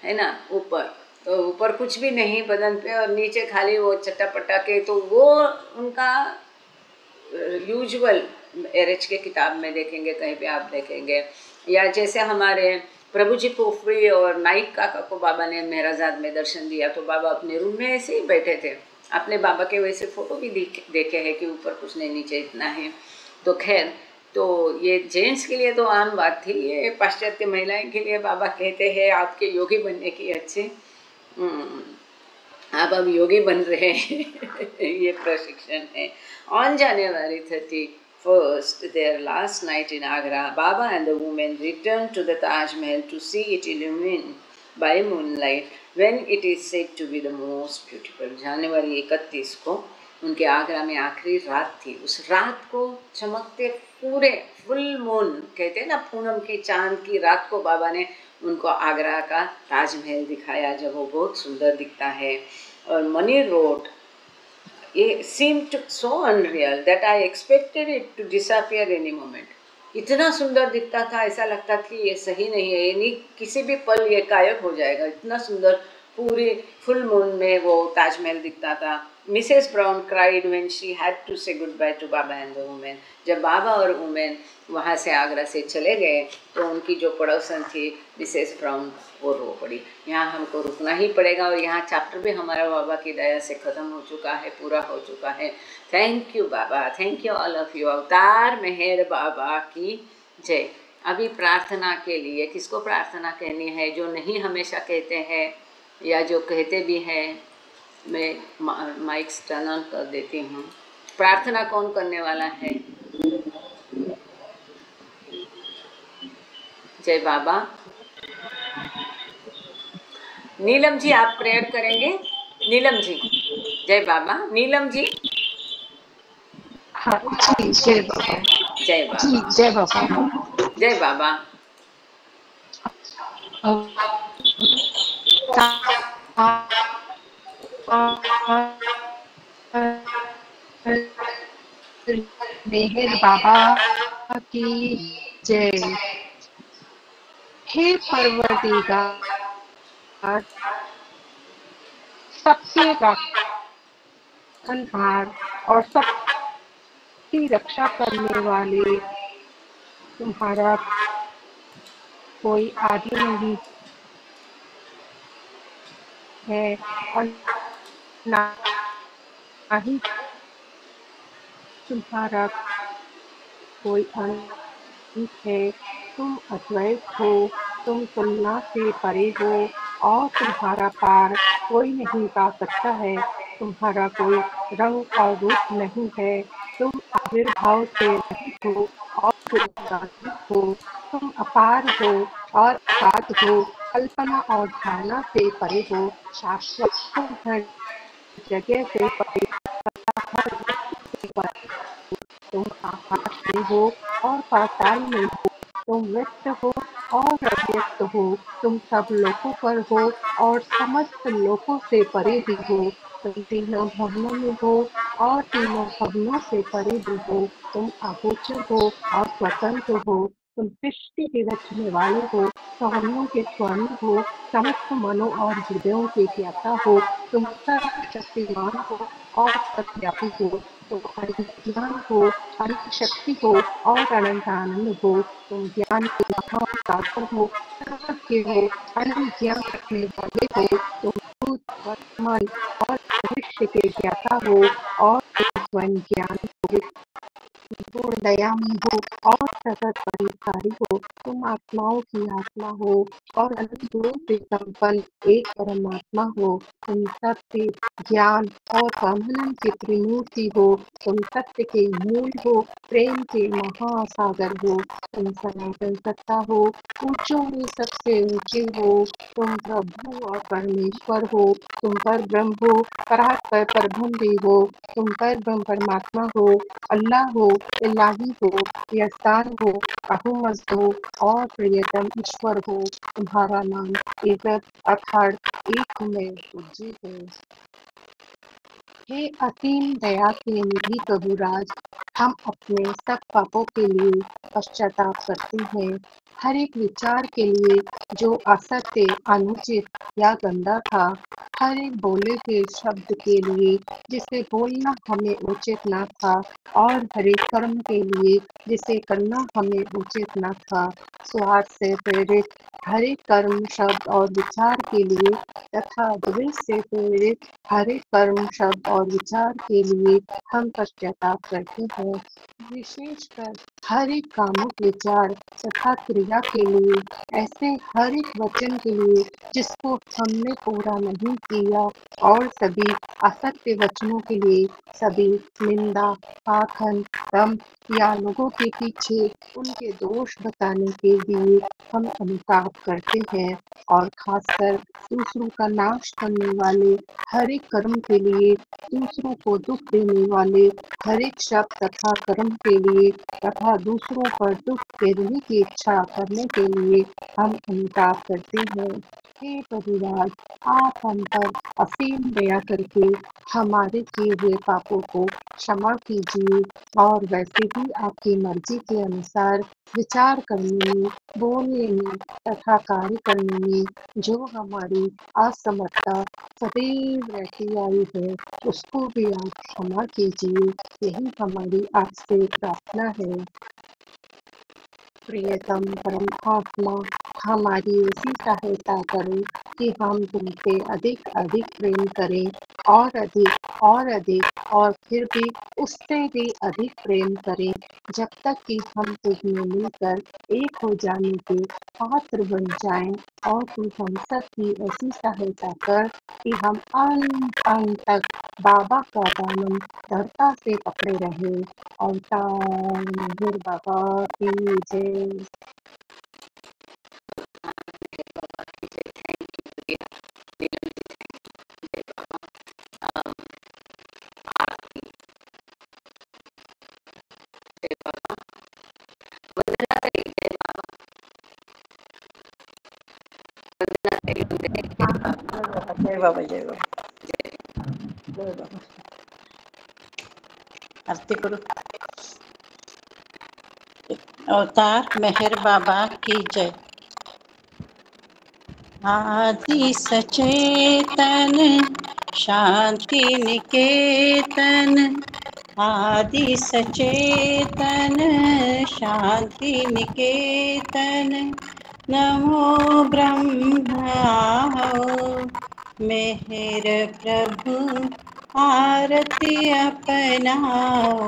है ना। ऊपर कुछ भी नहीं बदन पे, और नीचे खाली वो चट्टा पट्टा के। तो वो उनका यूजुअल एरेज के किताब में देखेंगे, कहीं पे आप देखेंगे। या जैसे हमारे प्रभु जी पोफरी और नाइक काका को बाबा ने मेहराजाद में दर्शन दिया, तो बाबा अपने रूम में ऐसे ही बैठे थे। आपने बाबा के वैसे फ़ोटो भी देखे हैं कि ऊपर कुछ नहीं नीचे इतना है। तो खैर, तो ये जेंट्स के लिए तो आम बात थी, ये पाश्चात्य महिलाएं के लिए बाबा कहते हैं आपके योगी बनने की अच्छे, आप अब योगी बन रहे हैं ये प्रशिक्षण है। On January 31st, their last night in Agra, Baba and the women returned to the Taj Mahal to see it illumined by moonlight when it is said to be the most beautiful. January 31 को उनके आगरा में आखिरी रात थी। उस रात को चमकते पूरे फुल मून कहते हैं ना, पूनम की चांद की रात को बाबा ने उनको आगरा का ताजमहल दिखाया, जब वो बहुत सुंदर दिखता है। और मनी रोड, ये seemed so unreal that I expected it to disappear any moment. इतना सुंदर दिखता था, ऐसा लगता कि ये सही नहीं है, ये नहीं, किसी भी पल ये गायब हो जाएगा। इतना सुंदर पूरे फुल मून में वो ताजमहल दिखता था। Mrs brown cried when she had to say goodbye to Baba and the women. जब बाबा और वुमेन वहाँ से आगरा से चले गए तो उनकी जो पड़ोसन थी मिसेस ब्राउन, वो रो पड़ी। यहाँ हमको रुकना ही पड़ेगा और यहाँ चैप्टर भी हमारा बाबा की दया से ख़त्म हो चुका है, पूरा हो चुका है। Thank you Baba, thank you all of you. अवतार मेहर बाबा की जय। अभी प्रार्थना के लिए किसको प्रार्थना कहनी है? जो नहीं हमेशा कहते हैं या जो कहते भी हैं, मैं माइक टर्न ऑन कर देती हूँ। प्रार्थना कौन करने वाला है? जय बाबा। नीलम जी आप प्रेयर करेंगे? नीलम जी, जय बाबा। नीलम जी। हाँ जी, जय बाबा। जय बाबा जी, जय बाबा। जय बाबा। मेहर बाबा की जय। हे परवरदिगार, सबके रखनहार और सबकी रक्षा करने वाले, तुम्हारा कोई आदि नहीं है और ना ही तुम्हारा कोई अंत है। तुम अद्वैत हो, तुम तुलना से परे हो और तुम्हारा पार कोई नहीं पा सकता है। तुम्हारा कोई रंग और रूप नहीं है। तुम आविर्भाव से रहित हो और गुणगान हो। तुम अपार हो और अगाध हो, कल्पना और धारणा से परे हो, शाश्वत हो, हर जगह से परे, हर वस्तु से परे। तुम आकाश में हो और पाताल में हो। तुम व्यक्त हो और अव्यक्त हो। तुम सब लोकों पर हो और समस्त लोकों से परे भी हो। तुम तीनों भवनों में हो और तीनों भवनों से परे भी हो। तुम अगोचर हो और स्वतंत्र हो। तुम सृष्टि के रचने वाले हो, स्वामियों के स्वामी हो, समस्त मनों और हृदयों के ज्ञाता हो। तुम सर्वशक्तिमान हो और सर्वव्यापी हो। तुम अनंत ज्ञान हो, अनंत शक्ति हो और अनंत आनंद हो। तुम ज्ञान के महान सागर हो, सर्वज्ञ हो, अनंत ज्ञान रखने वाले हो। तुम भूत, वर्तमान और भविष्य के ज्ञाता हो और तुम स्वयं ज्ञान हो, पूर्ण दयामय हो और सतत परिकारी हो। तुम आत्माओं की आत्मा हो और अनंत गुणों से संपन्न एक परमात्मा हो। तुम सत्य, ज्ञान और सम्मेलन की त्रिमूर्ति हो। तुम सत्य के मूल हो, प्रेम के महासागर हो। तुम सनातन सत्ता हो, ऊंचों में सबसे ऊंचे हो। तुम प्रभु और परमेश्वर हो। तुम पर ब्रह्म हो, परात्पर परब्रह्म भी हो। तुम पर ब्रह्म परमात्मा हो, अल्लाह हो, इलाही हो, यस्तान हो, अहुमस्त हो और प्रियतम ईश्वर हो। तुम्हारा नाम एक अखाड़ एक में पूज्य है। हे असीम दया के निधि प्रभुराज, हम अपने सब पापों के लिए पश्चाताप करते हैं। हर एक विचार के लिए जो असत्य, अनुचित या गंदा था, हर एक बोले हुए शब्द के लिए जिसे बोलना हमें उचित न था, और हर एक कर्म के लिए जिसे करना हमें उचित न था। स्वार्थ से प्रेरित हर एक कर्म, शब्द और विचार के लिए तथा द्वेष से प्रेरित हर एक कर्म, शब्द और विचार के लिए हम पश्चाताप करते हैं। विशेषकर हर एक कामुक विचार तथा क्रिया के लिए, ऐसे हर एक वचन के लिए जिसको हमने पूरा नहीं किया, और सभी असत्य वचनों के लिए, सभी निंदा, पाखंड, दम या लोगों के पीछे उनके दोष बताने के लिए हम अनुताप करते हैं। और खासकर दूसरों का नाश करने वाले हर एक कर्म के लिए, दूसरों को दुख देने वाले हर एक शब्द तथा कर्म के लिए तथा दूसरों पर दुख देने की इच्छा करने के लिए हम अनुताप करते हैं। हे परिवार, आप हम पर असीम दया करके हमारे किए हुए पापों को क्षमा कीजिए, और वैसे ही आपकी मर्जी के अनुसार विचार करने में, बोलने में तथा कार्य करने में जो हमारी असमर्थता सदैव रहती आई है, उसको भी आप क्षमा कीजिए। यही हमारी आपसे प्रार्थना है। प्रियतम परमात्मा, हमारी ऐसी सहायता करो कि हम तुमसे अधिक अधिक प्रेम करें, और अधिक और अधिक, और फिर भी उससे भी अधिक प्रेम करें, जब तक कि हम तुझमें मिलकर एक हो जाने के पात्र बन जाएं। और तू हम सब की ऐसी सहायता कर कि हम अंत अंत तक बाबा का दामन दृढ़ता से पकड़े रहें। अवतार मेहर बाबा की जय। जय बाबा, जय बाबा, जय बाबा। आरती करो। अवतार मेहर बाबा की जय। आदि सचेतन शांति निकेतन, आदि सचेतन शांति निकेतन, नमो ब्रह्माओ मेहर प्रभु आरती अपनाओ,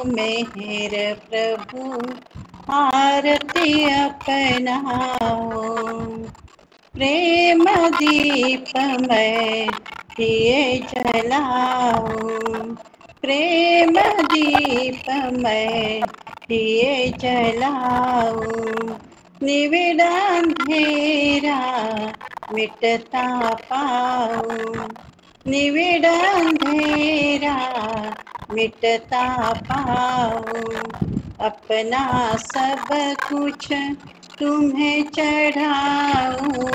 मेहर प्रभु आरती अपनाओ। प्रेम दीप मैं दिए जलाओ, प्रेम दीप मैं दिए जलाओ, निविड़ अंधेरा मिटता पाओ, निविड़ अंधेरा मिटता पाओ। अपना सब कुछ तुम्हें चढ़ाऊं,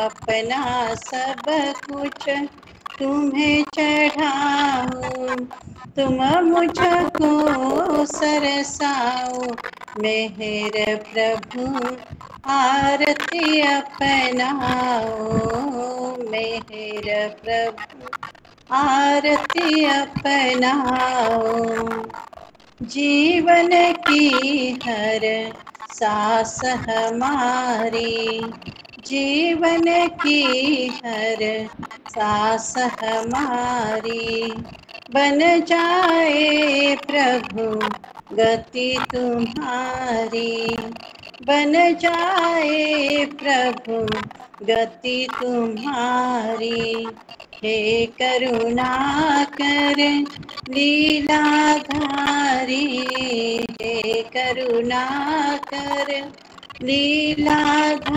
अपना सब कुछ तुम्हें चढ़ाऊं, तुम मुझको सरसाओ, मेहर प्रभु आरती अपनाओ, मेहर प्रभु आरती अपनाओ। जीवन की हर सांस हमारी, जीवन की हर सांस हमारी, बन जाए प्रभु गति तुम्हारी, बन जाए प्रभु गति तुम्हारी। हे करुणा कर लीलाधारी, हे करुणा कर लीलाधारी,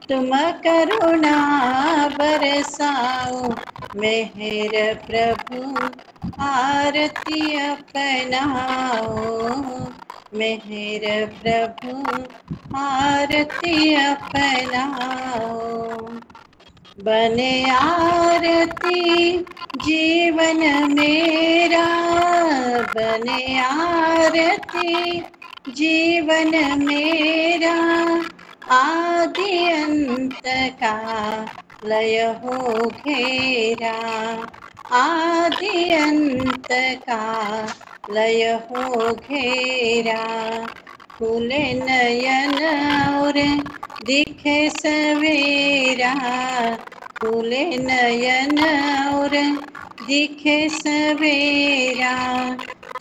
तुम करुणा बरसाओ, मेहर प्रभु आरती अपनाओ, मेहर प्रभु आरती अपनाओ। बने आरती जीवन मेरा, बने आरती जीवन मेरा, आदि अंत का लय हो घेरा, आदि अंत का लय हो घेरा। खुले नयन और दिखे सवेरा, खुले नयन और दिखे सवेरा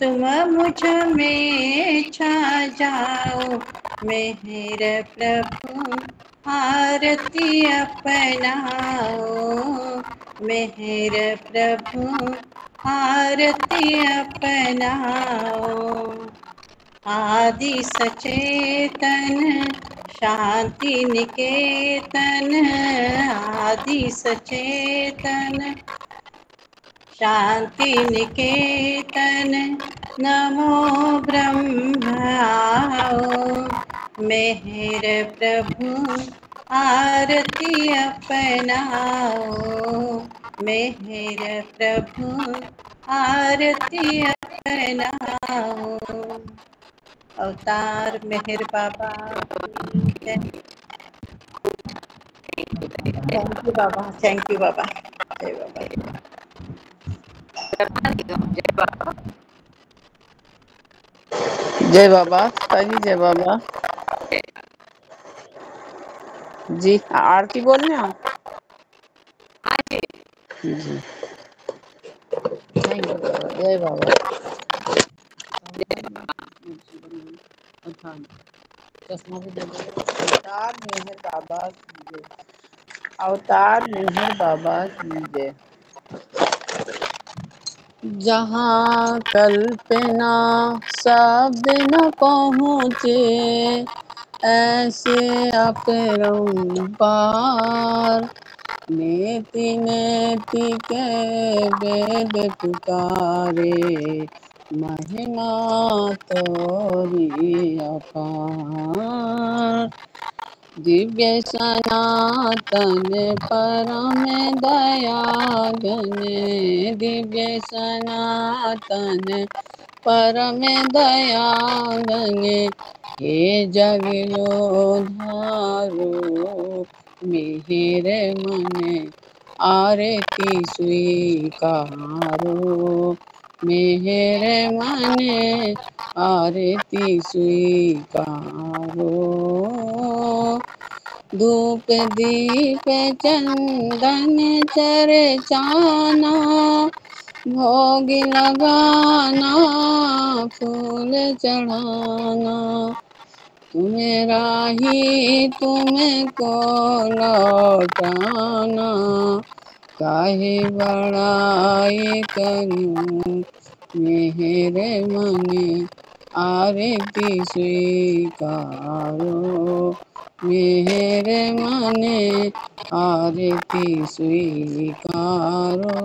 तुम मुझ में छा जाओ। मेहर प्रभु आरती अपनाओ। मेहर प्रभु आरती अपनाओ। आदि सचेतन शांति निकेतन। आदि सचेतन शांति निकेतन नमो ब्रह्माओ। मेहर प्रभु आरती अपनाओ। मेहर प्रभु आरती अपनाओ। अवतार मेहर बाबा की जय। Thank you Baba, thank you Baba, जय बाबा। जय बाबा, ताजी जय बाबा जी। आरती बोलने हो जी। थैंक यू बाबा, जय बाबा। चश्मा भी दे दो। अवतार मेहर बाबा की जय। अवतार मेहर बाबा की जय। जहाँ कल्पना शब्द न पहुँचे ऐसे अपरंपार। नेति नेति के वेद पुकारे महिमा तोरी अपार। दिव्य सनातन परम दया घन। दिव्य सनातन परम दया घन। हे जगलो धारो मिहिर मन आरती स्वीकारो। मिहिर मन आरती स्वीकारो। धूप दीप चंदन चर्चाना भोग लगाना फूल चढ़ाना। तुम्हें राही तुमको लौटाना। काहे बड़ाई करूं मेरे मन आरती स्वीकारो। मेरे मन आरती स्वीकारो।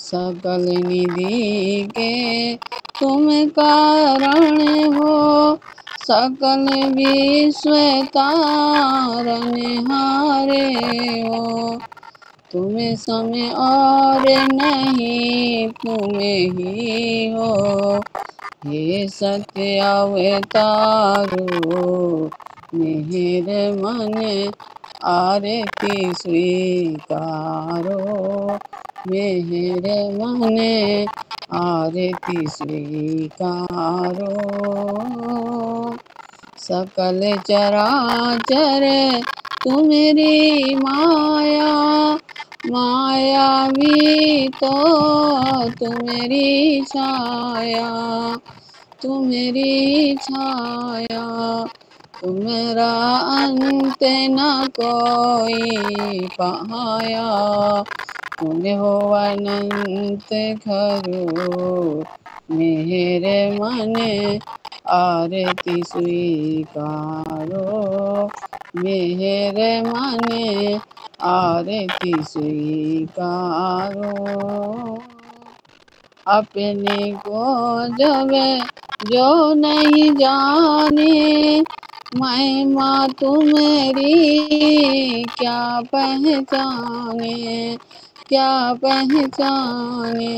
सकल निधि के तुम कारण हो। सकल विश्व तारनहारे हो। तुम्हें समय और नहीं तुम ही हो। हे सत्य अवतारो मेरे मन आरती स्वीकारो। मेरे मन आरती स्वीकारो। सकल चराचर तुम्हारी माया। माया भी तो तुम्हारी छाया। तुम्हारी छाया तुम्हारा अंत न कोई पाया। तुम हो अनंत खरो मेरे मन आरती स्वीकारो। मेरे मन आरती स्वीकारो। अपने को जब जो नहीं जाने महिमा तुम्हारी क्या पहचाने। क्या पहचाने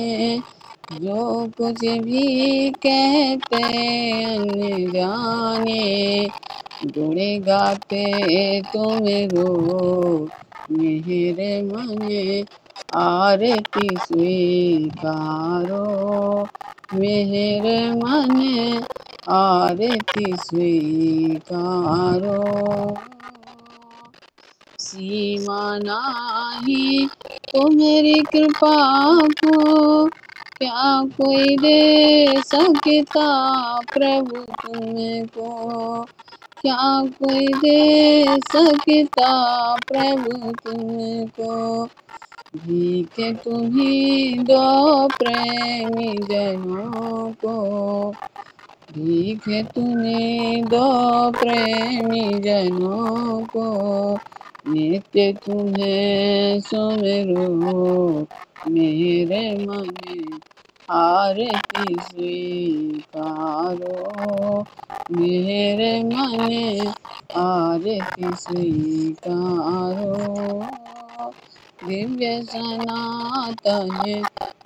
जो कुछ भी कहते अनजाने। गुण गाते तुम रो मेरे मन आरती स्वीकारो। मेरे मन आरती स्वीकारो। सीमा नाही तुम्हारी कृपा को क्या कोई दे सकता प्रभु तुमको, क्या कोई दे सकता प्रभु तुमको। भीख तुम्ही दो प्रेमी जनों को, भीख तुम्हें दो प्रेमी जनों को। नित्य तुम्हें सुमिरो मेरे मन, आरती स्वीकारो मेरे मन, आरती स्वीकारो। दिव्य सनातन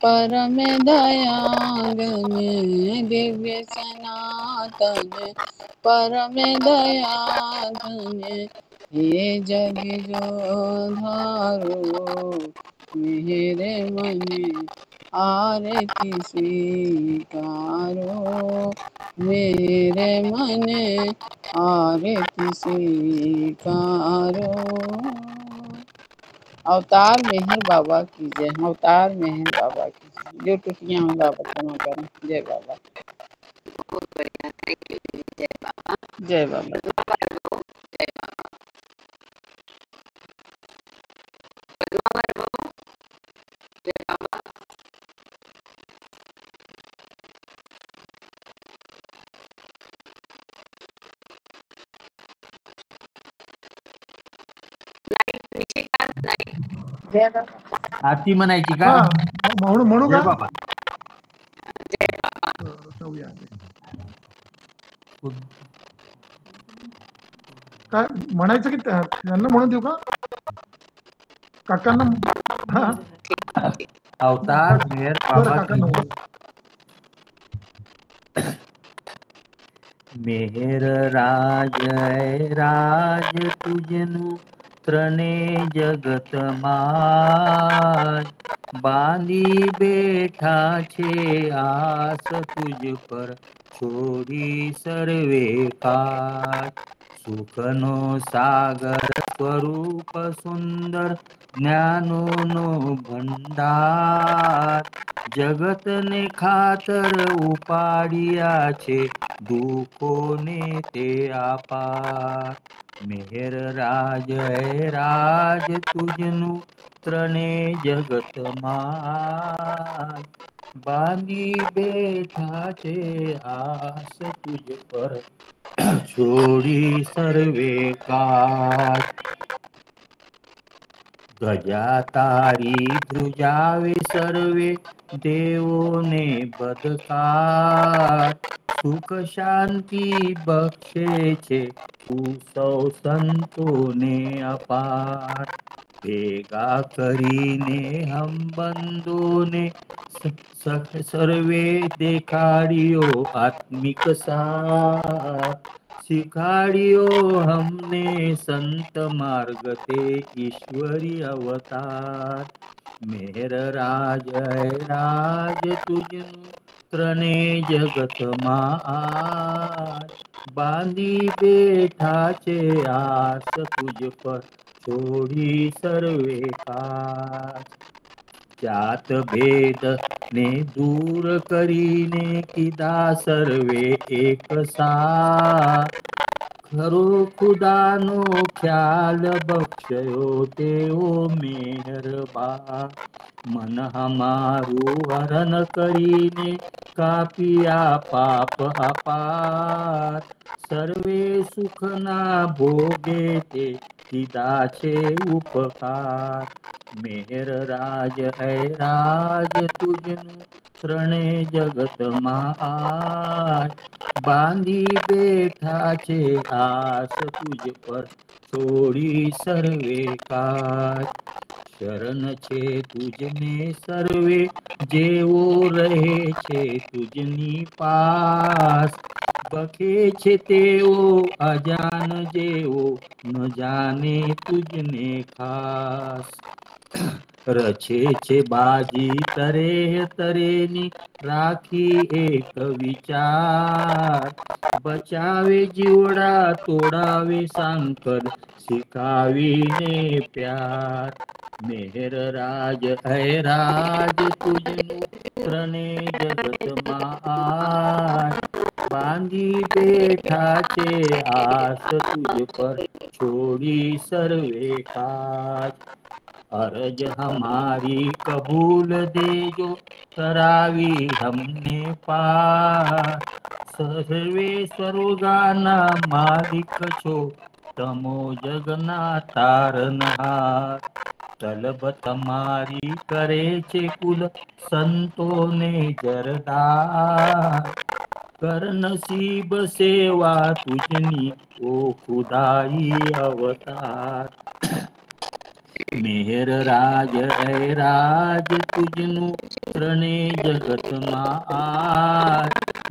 परम दयागन, दिव्य सनातन परम दयागन। हे जग जो धारो मेरे मन, आरती स्वीकारो मेरे मन, आरती स्वीकारो। अवतार मेहर बाबा की जय, अवतार मेहर बाबा की जय। जो टुटियां हों बाबा क्षमा करें। जय बाबा, बहुत बढ़िया, थैंक यू दीदी, जय बाबा। जय बाबा। जय बाबा। पद्मा वर्मा, जय बाबा। निशिकांत नाईक, जय बाबा। आरती म्हणायची का? म्हणू जय का? बाबा. जय बाबा। काय म्हणायचं की त्यांना म्हणून देऊ का काकांना? हा अवतार मेहर बरं बाबा काकांना की म्हणू. मेहर राज राज तुझनु ત્રણે જગતમાં બાંધી બેઠા છે આસ તુજ પર છોડી સર્વે કાજ સુખનો સાગર સ્વરૂપ સુંદર જ્ઞાનોનો ભંડાર જગતને ખાતર ઉપાડ્યા છે દુઃખોને તે આપાર મેહર રાજ રાજ તુજનું ત્રણે જગતમાં બાંધી બેઠા છે આસ તુજ પર છોડી સર્વે કાજ ધજા તારી ધ્રુજાવે સર્વે દેવોને બદકાર સુખ શાંતિ બક્ષે છે તું સૌ સંતોને અપાર ભેગા કરીને હમ બંધોને સર્વે દેખાડ્યો આત્મિક સાર सिखाड़ियो हमने संत मार्ग ते ईश्वरी अवतार मेहर राज राज तुझनु ત્રણે જગતમાં બાંધી બેઠા છે આસ તુજ પર છોડી સર્વે કાજ જાત ભેદ ને દૂર કરીને કીધા સર્વે એક સાથ ખરો ખુદાનો ખ્યાલ બક્ષયો તેઓ મેહરબા મન હમારું હરણ કરીને કાપિયા પાપ અપાર સર્વે સુખના ભોગે તે કીધા છે ઉપકાર મેહર રાજ હૈ રાજ તુજનું ત્રણે જગતમાં આજ બાંધી બેઠા છે આસ તુજ પર છોડી સર્વે કાજ શરણ છે તુજને સર્વે જેવો રહે છે તુજની પાસ બખે છે તેઓ અજાન જેવો ન જાને તુજને ખાસ रछेचे बाजी तरे तरेनी राखी एक विचार, बचावे जीवडा तोडावे सांकर सिखावीने प्यार। मेहर राज है राज तुझनु त्रणे जगत माय, बांधी बेठाचे आस तुझ पर छोड़ी सर्वे काज। अर्ज हमारी कबूल दे जो करावी हमने पार, सर्वे स्वर्गाना मालिक छो तमो जगना तारनहार। तलब तुम्हारी करे छे कुल संतों ने जरदार, कर नसीब सेवा तुझनी ओ खुदाई अवतार। मेहर राज है राज तुझनु त्रणे जगत माय,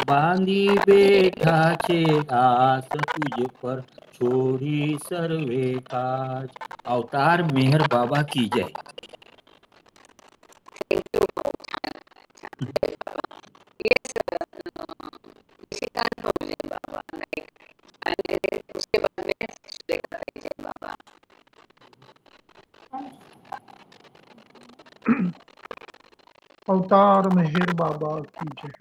बांधी बेठा छे आस तुझ पर छोड़ी सर्वे काज। अवतार मेहर बाबा की जय। निशिकांत बोलले बाबा नाईक आणि उसके बाद में सुरेखा जय बाबा। अवतार मेहर बाबा की जय।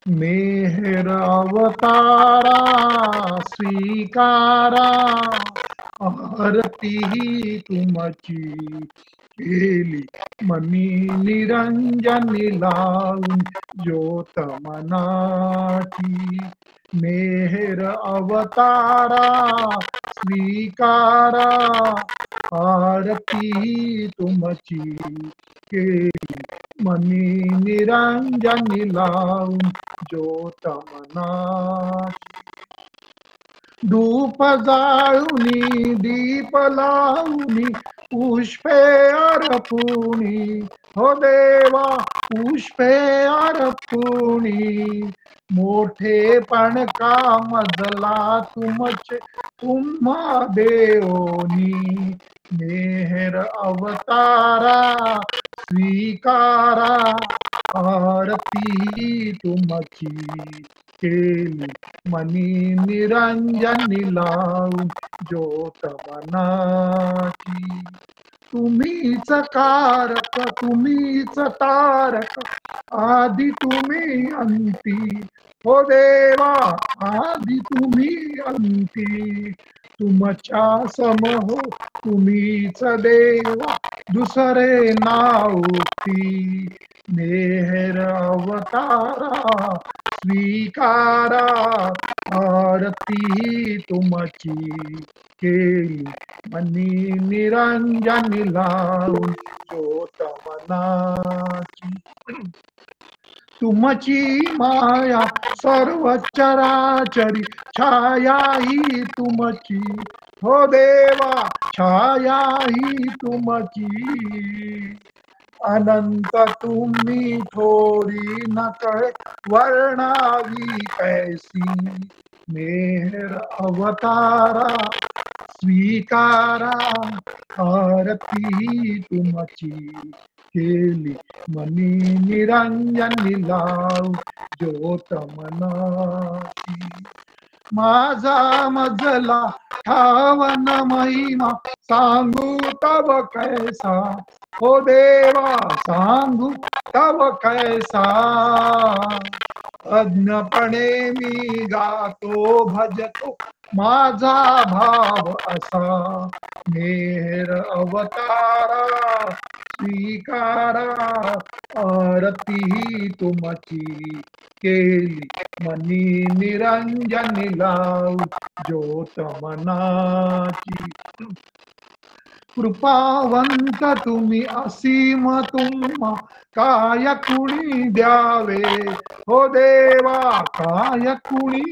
मेहर अवतारा स्वीकारा, आरती ही तुमची केली मनी निरंजनी लावून ज्योत मनाची। मेहर अवतारा स्वीकारा, आरती ही तुमची केली मनी निरंजनी लावून ज्योत मनाची। धूप जाळुनी दीप लावुनी पुष्पे अर्पुणी, हो देवा पुष्पे अर्पुणी। मोठेपण का मजला तुमचे तुम्हा देवोनी, मेहर अवतारा स्वीकारा, आरती तुमची केली मनी निरंजनी लावून ज्योत मनाची। तुम्हीच कारक तुम्हीच तारक, आदि तुम्ही अंती, हो देवा आदि तुम्ही अंती। तुमच्या समहो तुम्हीच देवा, दुसरे नावती। मेहर अवतारा स्वीकारा, आरती तुमची केली मनी निरंजनी लावून ज्योत मनाची। तुमची माया सर्व चराचरी छाया ही तुमची, हो देवा छाया ही तुमची। अनंत तुम्ही थोडी न कळे वर्णावी कैसी, मेहर अवतारा स्वीकारा, आरती तुमची केली मनी निरंजनी लावून ज्योत मनाची। माझा मजला ठावन महिमा सांगू तव कैसा, हो देवा सांगू तव कैसा। अज्ञपणे मी गातो भजतो माझा भाव असा। मेहर अवतारा स्वीकारा, आरती तुमची केली मनी निरंजनी लावून ज्योत मनाची। कृपावंत तुम्ही असीम तुम्हा काय कुणी द्यावे, हो देवा काय कुणी